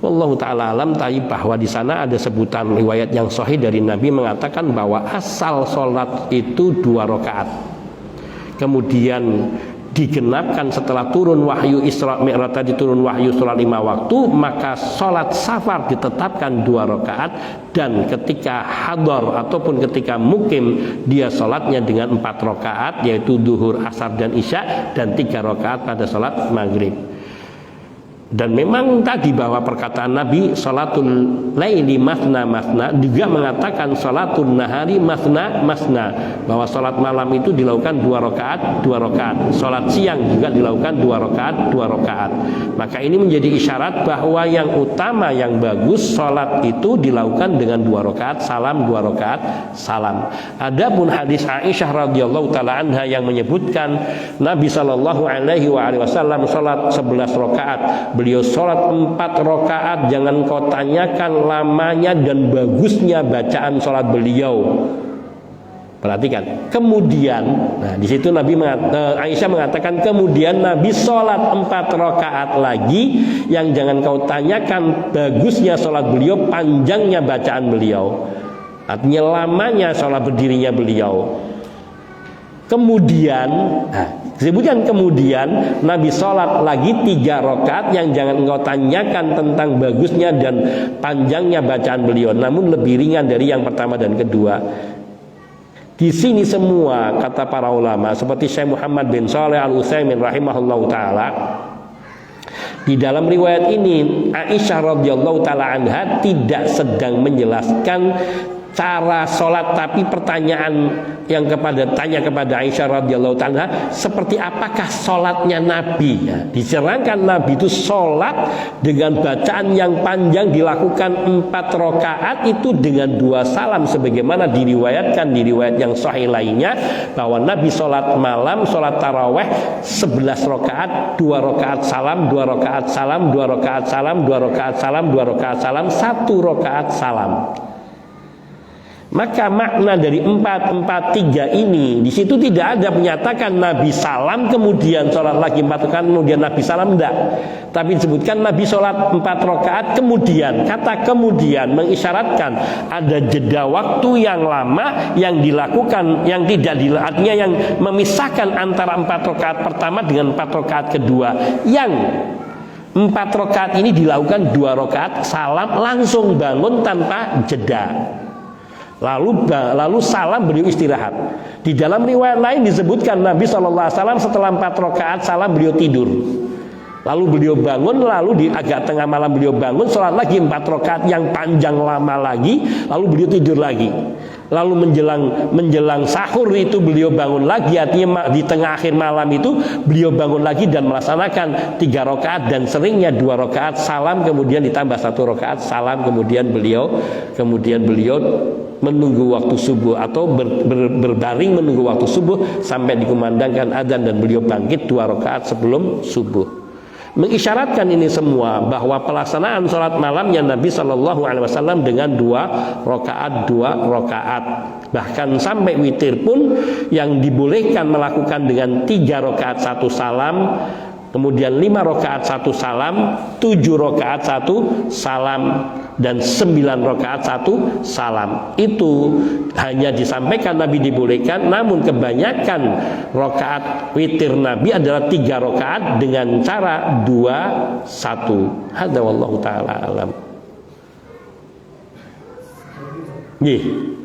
Wallahu ta'ala alam. Tapi bahwa di sana ada sebutan riwayat yang sahih dari Nabi mengatakan bahwa asal sholat itu 2 rakaat, kemudian digenapkan setelah turun wahyu Isra Mi'raj tadi, turun wahyu sholat 5 waktu, maka sholat safar ditetapkan 2 rakaat, dan ketika hadar ataupun ketika mukim dia sholatnya dengan 4 rakaat, yaitu duhur, asar dan isya, dan 3 rakaat pada sholat maghrib. Dan memang tadi bahwa perkataan Nabi sholatul laili masna masna juga mengatakan sholatul nahari masna masna, bahwa sholat malam itu dilakukan 2 rakaat 2 rakaat, sholat siang juga dilakukan 2 rakaat 2 rakaat. Maka ini menjadi isyarat bahwa yang utama, yang bagus, sholat itu dilakukan dengan 2 rakaat salam 2 rakaat salam. Adapun hadis Aisyah radhiyallahu taala anha yang menyebutkan Nabi sallallahu alaihi wasallam sholat 11 rakaat, beliau sholat 4 rakaat, jangan kau tanyakan lamanya dan bagusnya bacaan sholat beliau. Perhatikan. Kemudian, nah di situ Aisyah mengatakan, kemudian Nabi sholat 4 rakaat lagi, yang jangan kau tanyakan bagusnya sholat beliau, panjangnya bacaan beliau. Artinya lamanya sholat berdirinya beliau. Kemudian, disebutkan kemudian Nabi sholat lagi 3 rakaat, yang jangan engkau tanyakan tentang bagusnya dan panjangnya bacaan beliau, namun lebih ringan dari yang pertama dan kedua. Di sini semua kata para ulama seperti Syekh Muhammad bin Shalih Al-Utsaimin rahimahullahu taala, di dalam riwayat ini Aisyah radhiyallahu taala anha tidak sedang menjelaskan cara sholat, tapi pertanyaan yang tanya kepada Aisyah radhiyallahu taala, seperti apakah sholatnya Nabi? Ya, dicerangkan Nabi itu sholat dengan bacaan yang panjang, dilakukan 4 rakaat itu dengan 2 salam, sebagaimana diriwayatkan di riwayat yang sahih lainnya bahwa Nabi sholat malam, sholat taraweh 11 rakaat, 2 rakaat salam, 2 rakaat salam, 2 rakaat salam, 2 rakaat salam, 2 rakaat salam, 1 rakaat salam. Maka makna dari 4-4-3 ini, di situ tidak ada menyatakan Nabi salam kemudian sholat lagi 4 rakaat kemudian Nabi salam, tidak. Tapi disebutkan Nabi sholat 4 rakaat kemudian. Kata kemudian mengisyaratkan ada jeda waktu yang lama yang dilakukan, yang tidak artinya yang memisahkan antara 4 rakaat pertama dengan 4 rakaat kedua. Yang 4 rakaat ini dilakukan 2 rakaat salam, langsung bangun tanpa jeda. Lalu salam, beliau istirahat. Di dalam riwayat lain disebutkan Nabi SAW setelah 4 rakaat salam beliau tidur. Lalu beliau bangun, lalu di agak tengah malam beliau bangun, sholat lagi 4 rakaat yang panjang lama lagi, lalu beliau tidur lagi. Lalu menjelang sahur itu beliau bangun lagi, artinya di tengah akhir malam itu beliau bangun lagi dan melaksanakan 3 rakaat, dan seringnya 2 rakaat salam kemudian ditambah 1 rakaat salam, kemudian beliau menunggu waktu subuh atau berbaring menunggu waktu subuh sampai dikumandangkan adzan dan beliau bangkit 2 rakaat sebelum subuh. Mengisyaratkan ini semua bahwa pelaksanaan sholat malamnya Nabi Shallallahu Alaihi Wasallam dengan 2 rakaat, bahkan sampai witir pun yang dibolehkan melakukan dengan 3 rakaat 1 salam, kemudian 5 rakaat 1 salam, 7 rakaat 1 salam, dan 9 rakaat 1 salam. Itu hanya disampaikan Nabi dibolehkan, namun kebanyakan rakaat witir Nabi adalah 3 rakaat dengan cara 2-1. Hadza wallahu taala alam. Nggih.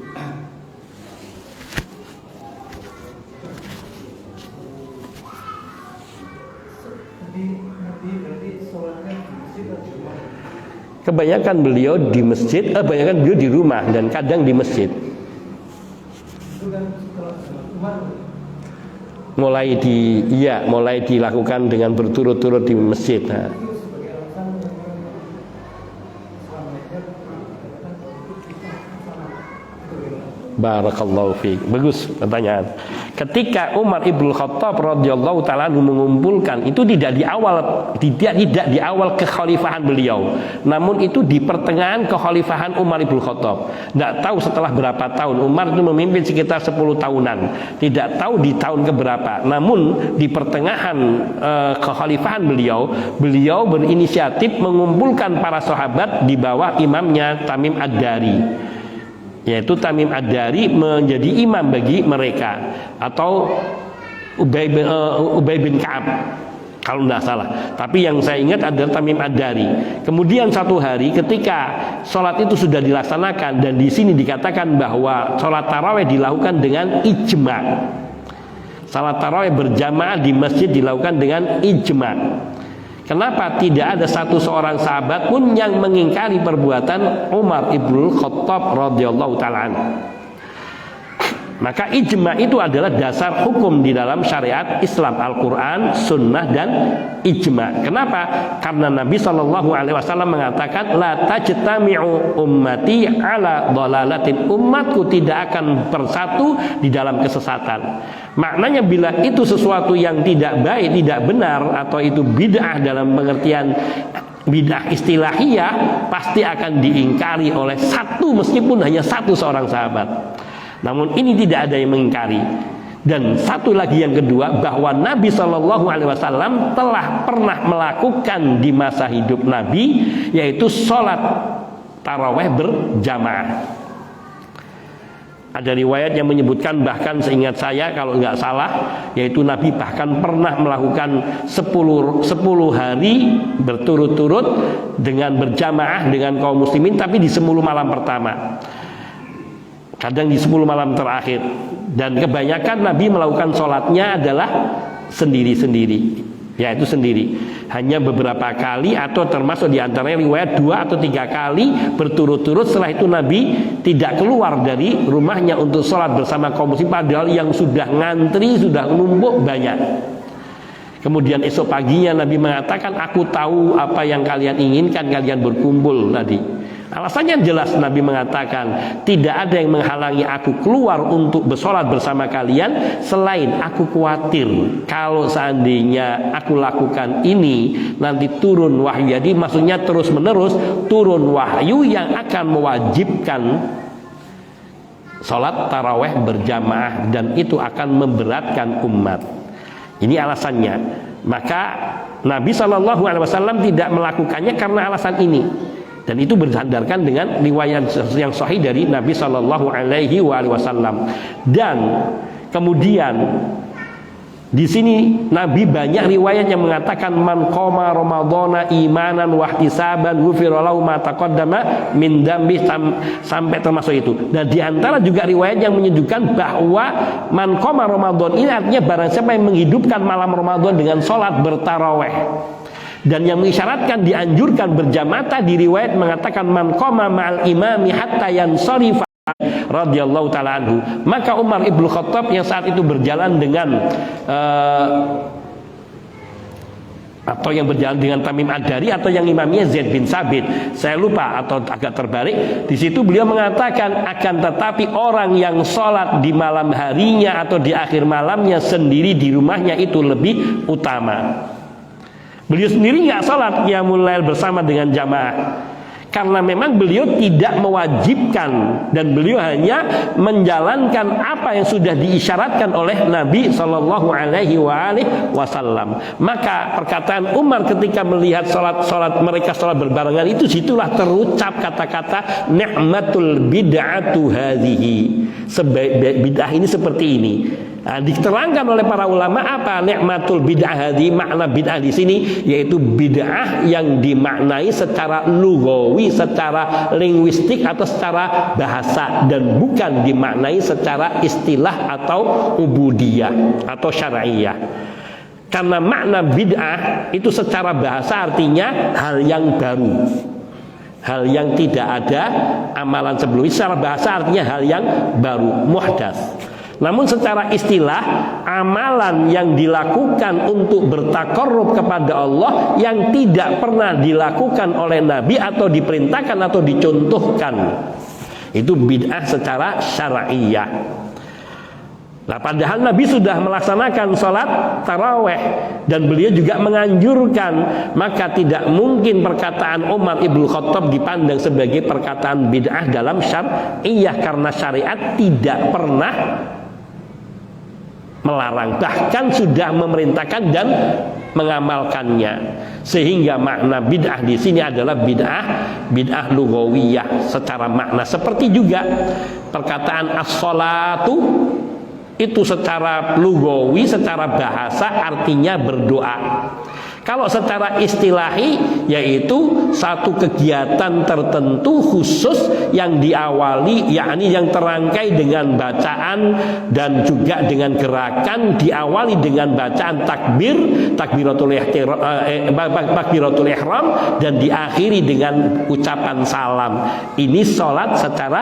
Kebanyakan beliau di masjid, kebanyakan beliau di rumah dan kadang di masjid. Mulai dilakukan dengan berturut-turut di masjid. Nah. Barakallahu fiik. Bagus pertanyaan. Ketika Umar Ibn Khattab radhiyallahu taala mengumpulkan, itu tidak di awal kekhalifahan beliau, namun itu di pertengahan kekhalifahan Umar Ibn Khattab. Tidak tahu setelah berapa tahun. Umar itu memimpin sekitar 10 tahunan. Tidak tahu di tahun keberapa. Namun di pertengahan kekhalifahan beliau berinisiatif mengumpulkan para sahabat di bawah imamnya Tamim Ad-Dari. Yaitu Tamim Ad-Dari menjadi imam bagi mereka, atau Ubay bin Ka'ab kalau tidak salah, tapi yang saya ingat adalah Tamim Ad-Dari. Kemudian satu hari ketika sholat itu sudah dilaksanakan, dan di sini dikatakan bahwa sholat tarawih dilakukan dengan ijma. Sholat tarawih berjamaah di masjid dilakukan dengan ijma. Kenapa tidak ada seorang sahabat pun yang mengingkari perbuatan Umar Ibn Khattab radhiyallahu ta'ala anhu? Maka ijma itu adalah dasar hukum di dalam syariat Islam, Al-Quran, Sunnah, dan ijma. Kenapa? Karena Nabi SAW mengatakan, la tajtami'u ummati ala dhalalatin. Umatku tidak akan bersatu di dalam kesesatan. Maknanya bila itu sesuatu yang tidak baik, tidak benar, atau itu bid'ah dalam pengertian bid'ah istilahiyah, pasti akan diingkari oleh meskipun hanya seorang sahabat. Namun ini tidak ada yang mengingkari. Dan satu lagi yang kedua, bahwa Nabi SAW telah pernah melakukan di masa hidup Nabi, yaitu sholat taraweh berjamaah. Ada riwayat yang menyebutkan, bahkan seingat saya kalau nggak salah, yaitu Nabi bahkan pernah melakukan 10 hari berturut-turut dengan berjamaah dengan kaum muslimin, tapi di 10 malam pertama, kadang di 10 malam terakhir. Dan kebanyakan Nabi melakukan sholatnya adalah sendiri-sendiri, yaitu sendiri. Hanya beberapa kali, atau termasuk diantaranya riwayat 2 atau 3 kali berturut-turut. Setelah itu Nabi tidak keluar dari rumahnya untuk sholat bersama kaum muslim, padahal yang sudah ngantri, sudah numpuk banyak. Kemudian esok paginya Nabi mengatakan, aku tahu apa yang kalian inginkan, kalian berkumpul tadi. Alasannya jelas, Nabi mengatakan, tidak ada yang menghalangi aku keluar untuk bersolat bersama kalian, selain aku khawatir kalau seandainya aku lakukan ini nanti turun wahyu. Jadi maksudnya terus menerus turun wahyu yang akan mewajibkan solat taraweh berjamaah, dan itu akan memberatkan umat. Ini alasannya. Maka Nabi SAW tidak melakukannya karena alasan ini. Dan itu bersandarkan dengan riwayat yang sahih dari Nabi SAW. Dan kemudian di sini Nabi banyak riwayat yang mengatakan, man qoma ramadhana imanan wa ihtisaban ghufira lahu ma taqaddama min dambi, sampai termasuk itu. Dan di antara juga riwayat yang menunjukkan bahwa man qoma ramadhan ini artinya barang siapa yang menghidupkan malam Ramadan dengan sholat bertaraweh. Dan yang mengisyaratkan dianjurkan berjamaah di riwayat mengatakan, man qoma ma'al imami hatta yansarifa radhiyallahu ta'ala anhu. Maka Umar Ibn Khattab yang saat itu berjalan dengan atau yang berjalan dengan Tamim Ad-Dari atau yang imamnya Zaid bin Sabit, saya lupa atau agak terbalik. Di situ beliau mengatakan, akan tetapi orang yang sholat di malam harinya atau di akhir malamnya sendiri di rumahnya itu lebih utama. Beliau sendiri nggak sholat qiyamul lail bersama dengan jamaah, karena memang beliau tidak mewajibkan dan beliau hanya menjalankan apa yang sudah diisyaratkan oleh Nabi Shallallahu Alaihi Wasallam. Maka perkataan Umar ketika melihat mereka sholat berbarengan itu, situlah terucap kata-kata ni'matul bid'atu hadhihi. Bid'ah ini seperti ini. Nah, diterangkan oleh para ulama apa nikmatul bid'ah hadhi. Makna bid'ah di sini yaitu bid'ah yang dimaknai secara lugawi, secara linguistik atau secara bahasa, dan bukan dimaknai secara istilah atau ubudiyah atau syar'iyah. Karena makna bid'ah itu secara bahasa artinya hal yang baru, hal yang tidak ada amalan sebelumnya. Secara bahasa artinya hal yang baru, muhdats. Namun secara istilah, amalan yang dilakukan untuk bertakarrub kepada Allah yang tidak pernah dilakukan oleh Nabi atau diperintahkan atau dicontohkan, itu bid'ah secara syar'iyah. Nah, padahal Nabi sudah melaksanakan sholat taraweh dan beliau juga menganjurkan, maka tidak mungkin perkataan Umar ibn Khattab dipandang sebagai perkataan bid'ah dalam syar'iyah, karena syariat tidak pernah melarang, bahkan sudah memerintahkan dan mengamalkannya. Sehingga makna bid'ah di sini adalah bid'ah lugawiyah secara makna. Seperti juga perkataan as-sholatu itu secara lugawi, secara bahasa artinya berdoa. Kalau secara istilahi yaitu satu kegiatan tertentu khusus yang diawali, yakni yang terangkai dengan bacaan dan juga dengan gerakan, diawali dengan bacaan takbir, takbiratul ihram, dan diakhiri dengan ucapan salam. Ini sholat secara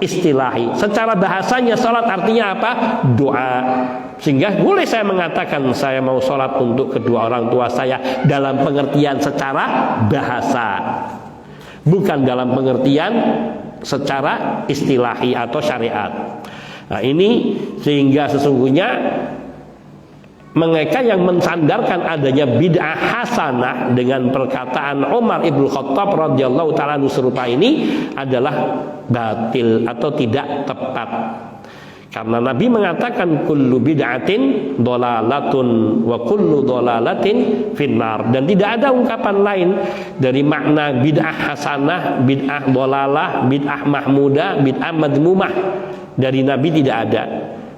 istilahi. Secara bahasanya sholat artinya apa? Doa. Sehingga boleh saya mengatakan saya mau sholat untuk kedua orang tua saya dalam pengertian secara bahasa, bukan dalam pengertian secara istilahi atau syariat. Nah, ini sehingga sesungguhnya mereka yang mensandarkan adanya bid'ah hasanah dengan perkataan Umar ibn Khattab radhiyallahu ta'ala serupa ini adalah batil atau tidak tepat. Karena Nabi mengatakan kullu bid'atin dhalalatun wa kullu dhalalatin finnar, dan tidak ada ungkapan lain dari makna bid'ah hasanah, bid'ah dhalalah, bid'ah mahmudah, bid'ah madmumah dari Nabi tidak ada.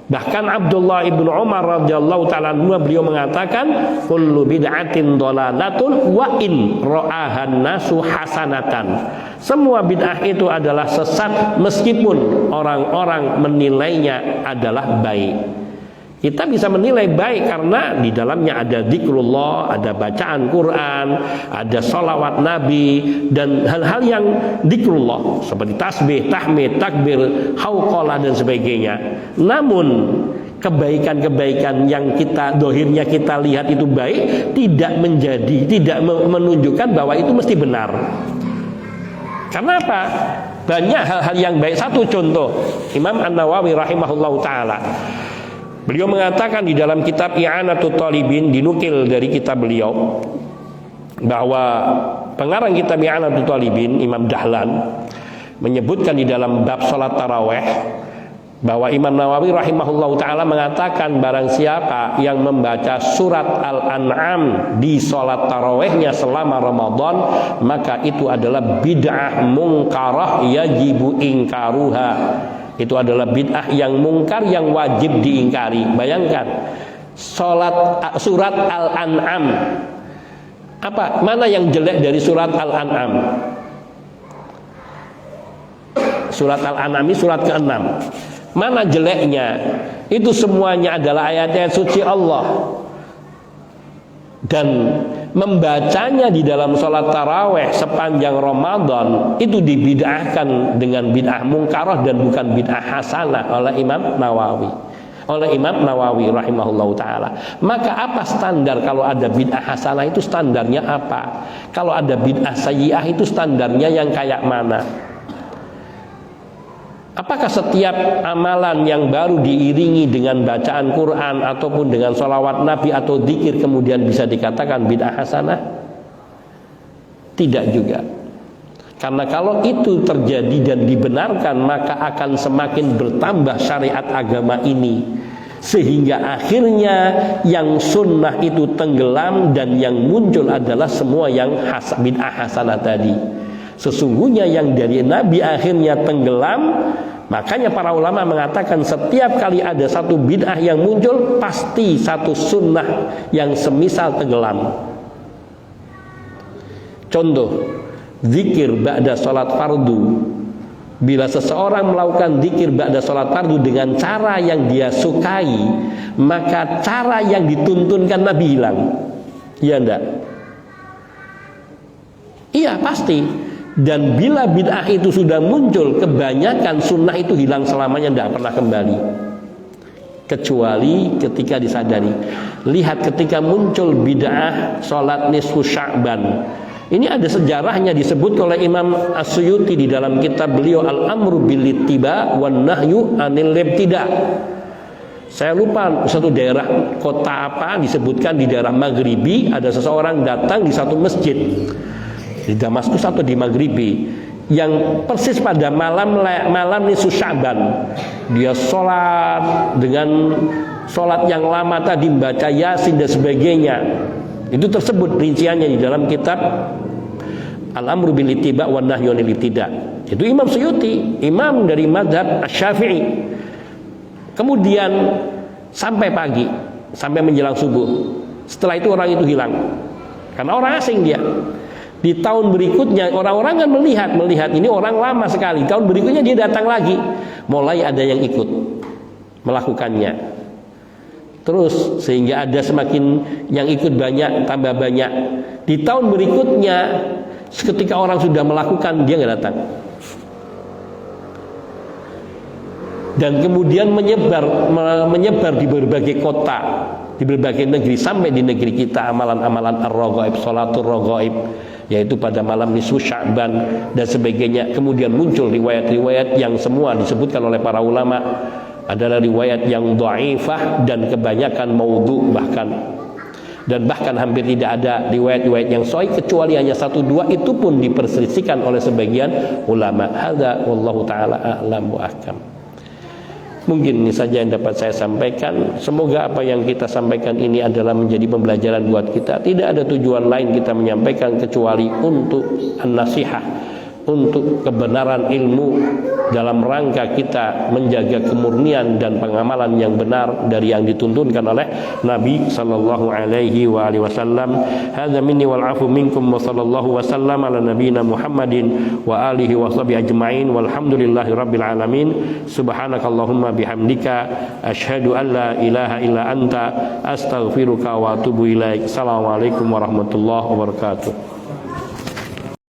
Bahkan Abdullah ibnu Umar radhiyallahu ta'ala anhu beliau mengatakan kullu bid'atin dhalalatun wa in ra'ahan nasu hasanatan. Semua bid'ah itu adalah sesat meskipun orang-orang menilainya adalah baik. Kita bisa menilai baik karena di dalamnya ada zikrullah, ada bacaan Quran, ada sholawat Nabi, dan hal-hal yang zikrullah seperti tasbih, tahmid, takbir, hauqalah dan sebagainya. Namun kebaikan-kebaikan yang kita dohirnya kita lihat itu baik tidak menunjukkan bahwa itu mesti benar. Karena apa? Banyak hal-hal yang baik. Satu contoh, Imam An-Nawawi rahimahullahu ta'ala, beliau mengatakan di dalam kitab I'anatut Talibin, dinukil dari kitab beliau, bahwa pengarang kitab I'anatut Talibin, Imam Dahlan, menyebutkan di dalam bab sholat taraweh bahwa Imam Nawawi rahimahullahu ta'ala mengatakan barang siapa yang membaca surat Al-An'am di sholat tarawehnya selama Ramadan, maka itu adalah bid'ah mungkarah yajibu ingkaruha. Itu adalah bid'ah yang mungkar yang wajib diingkari. Bayangkan surat Al-An'am, mana yang jelek dari surat Al-An'am? Surat Al-An'am ini surat ke-6. Mana jeleknya? Itu semuanya adalah ayat-ayat suci Allah, dan membacanya di dalam sholat taraweh sepanjang Ramadan itu dibid'ahkan dengan bid'ah mungkarah dan bukan bid'ah hasanah oleh Imam Nawawi. oleh Imam Nawawi rahimahullahu taala. Maka apa standar kalau ada bid'ah hasanah itu standarnya apa? Kalau ada bid'ah sayyi'ah itu standarnya yang kayak mana? Apakah setiap amalan yang baru diiringi dengan bacaan Quran ataupun dengan sholawat Nabi atau dzikir kemudian bisa dikatakan bid'ah hasanah? Tidak juga. Karena kalau itu terjadi dan dibenarkan, maka akan semakin bertambah syariat agama ini, sehingga akhirnya yang sunnah itu tenggelam dan yang muncul adalah semua yang bid'ah hasanah tadi. Sesungguhnya yang dari Nabi akhirnya tenggelam. Makanya para ulama mengatakan setiap kali ada satu bid'ah yang muncul, pasti satu sunnah yang semisal tenggelam. Contoh, zikir ba'da sholat fardu. Bila seseorang melakukan zikir ba'da sholat fardu dengan cara yang dia sukai, maka cara yang dituntunkan Nabi hilang. Iya enggak? Iya pasti. Dan bila bid'ah itu sudah muncul, kebanyakan sunnah itu hilang selamanya, tidak pernah kembali. Kecuali ketika disadari. Lihat ketika muncul bid'ah sholat nisfu Sya'ban. Ini ada sejarahnya, disebut oleh Imam As-Suyuti di dalam kitab beliau Al-Amru bil Ittiba wan Nahyu anil Ibtida. Saya lupa satu daerah kota apa, disebutkan di daerah Maghribi, ada seseorang datang di satu masjid di Damaskus atau di Maghribi yang persis pada malam nisfu Sya'ban. Dia sholat dengan sholat yang lama tadi, membaca Yasin dan sebagainya. Itu tersebut rinciannya di dalam kitab Al-Amru bil Ittiba wan Nahyu anil Ibtida. Itu Imam Suyuti, imam dari mazhab Asy-Syafi'i. Kemudian sampai pagi, sampai menjelang subuh. Setelah itu orang itu hilang. Karena orang asing dia. Di tahun berikutnya orang-orang kan melihat ini orang lama sekali. Tahun berikutnya dia datang lagi. Mulai ada yang ikut melakukannya. Terus sehingga ada semakin yang ikut banyak, tambah banyak. Di tahun berikutnya ketika orang sudah melakukan, dia nggak datang. Dan kemudian menyebar di berbagai kota, di berbagai negeri, sampai di negeri kita amalan-amalan ar-raghaib, sholatul raghaib, yaitu pada malam nisfu Sya'ban dan sebagainya. Kemudian muncul riwayat-riwayat yang semua disebutkan oleh para ulama adalah riwayat yang dhaifah dan kebanyakan maudhu bahkan hampir tidak ada riwayat-riwayat yang sahih, kecuali hanya 1-2, itu pun diperselisihkan oleh sebagian ulama. Hadza wallahu taala a'lam wa ahkam. Mungkin ini saja yang dapat saya sampaikan. Semoga apa yang kita sampaikan ini adalah menjadi pembelajaran buat kita. Tidak ada tujuan lain kita menyampaikan kecuali untuk an-nasihah, untuk kebenaran ilmu, dalam rangka kita menjaga kemurnian dan pengamalan yang benar dari yang dituntunkan oleh Nabi sallallahu alaihi wa alihi wasallam. Hadza minni wal afu minkum wa sallallahu wasallam ala nabiyyina Muhammadin wa alihi wa sahbihi ajma'in walhamdulillahi rabbil alamin. Subhanakallahumma bihamdika asyhadu an la ilaha illa anta astaghfiruka wa atubu ilaik. Assalamualaikum warahmatullahi wabarakatuh.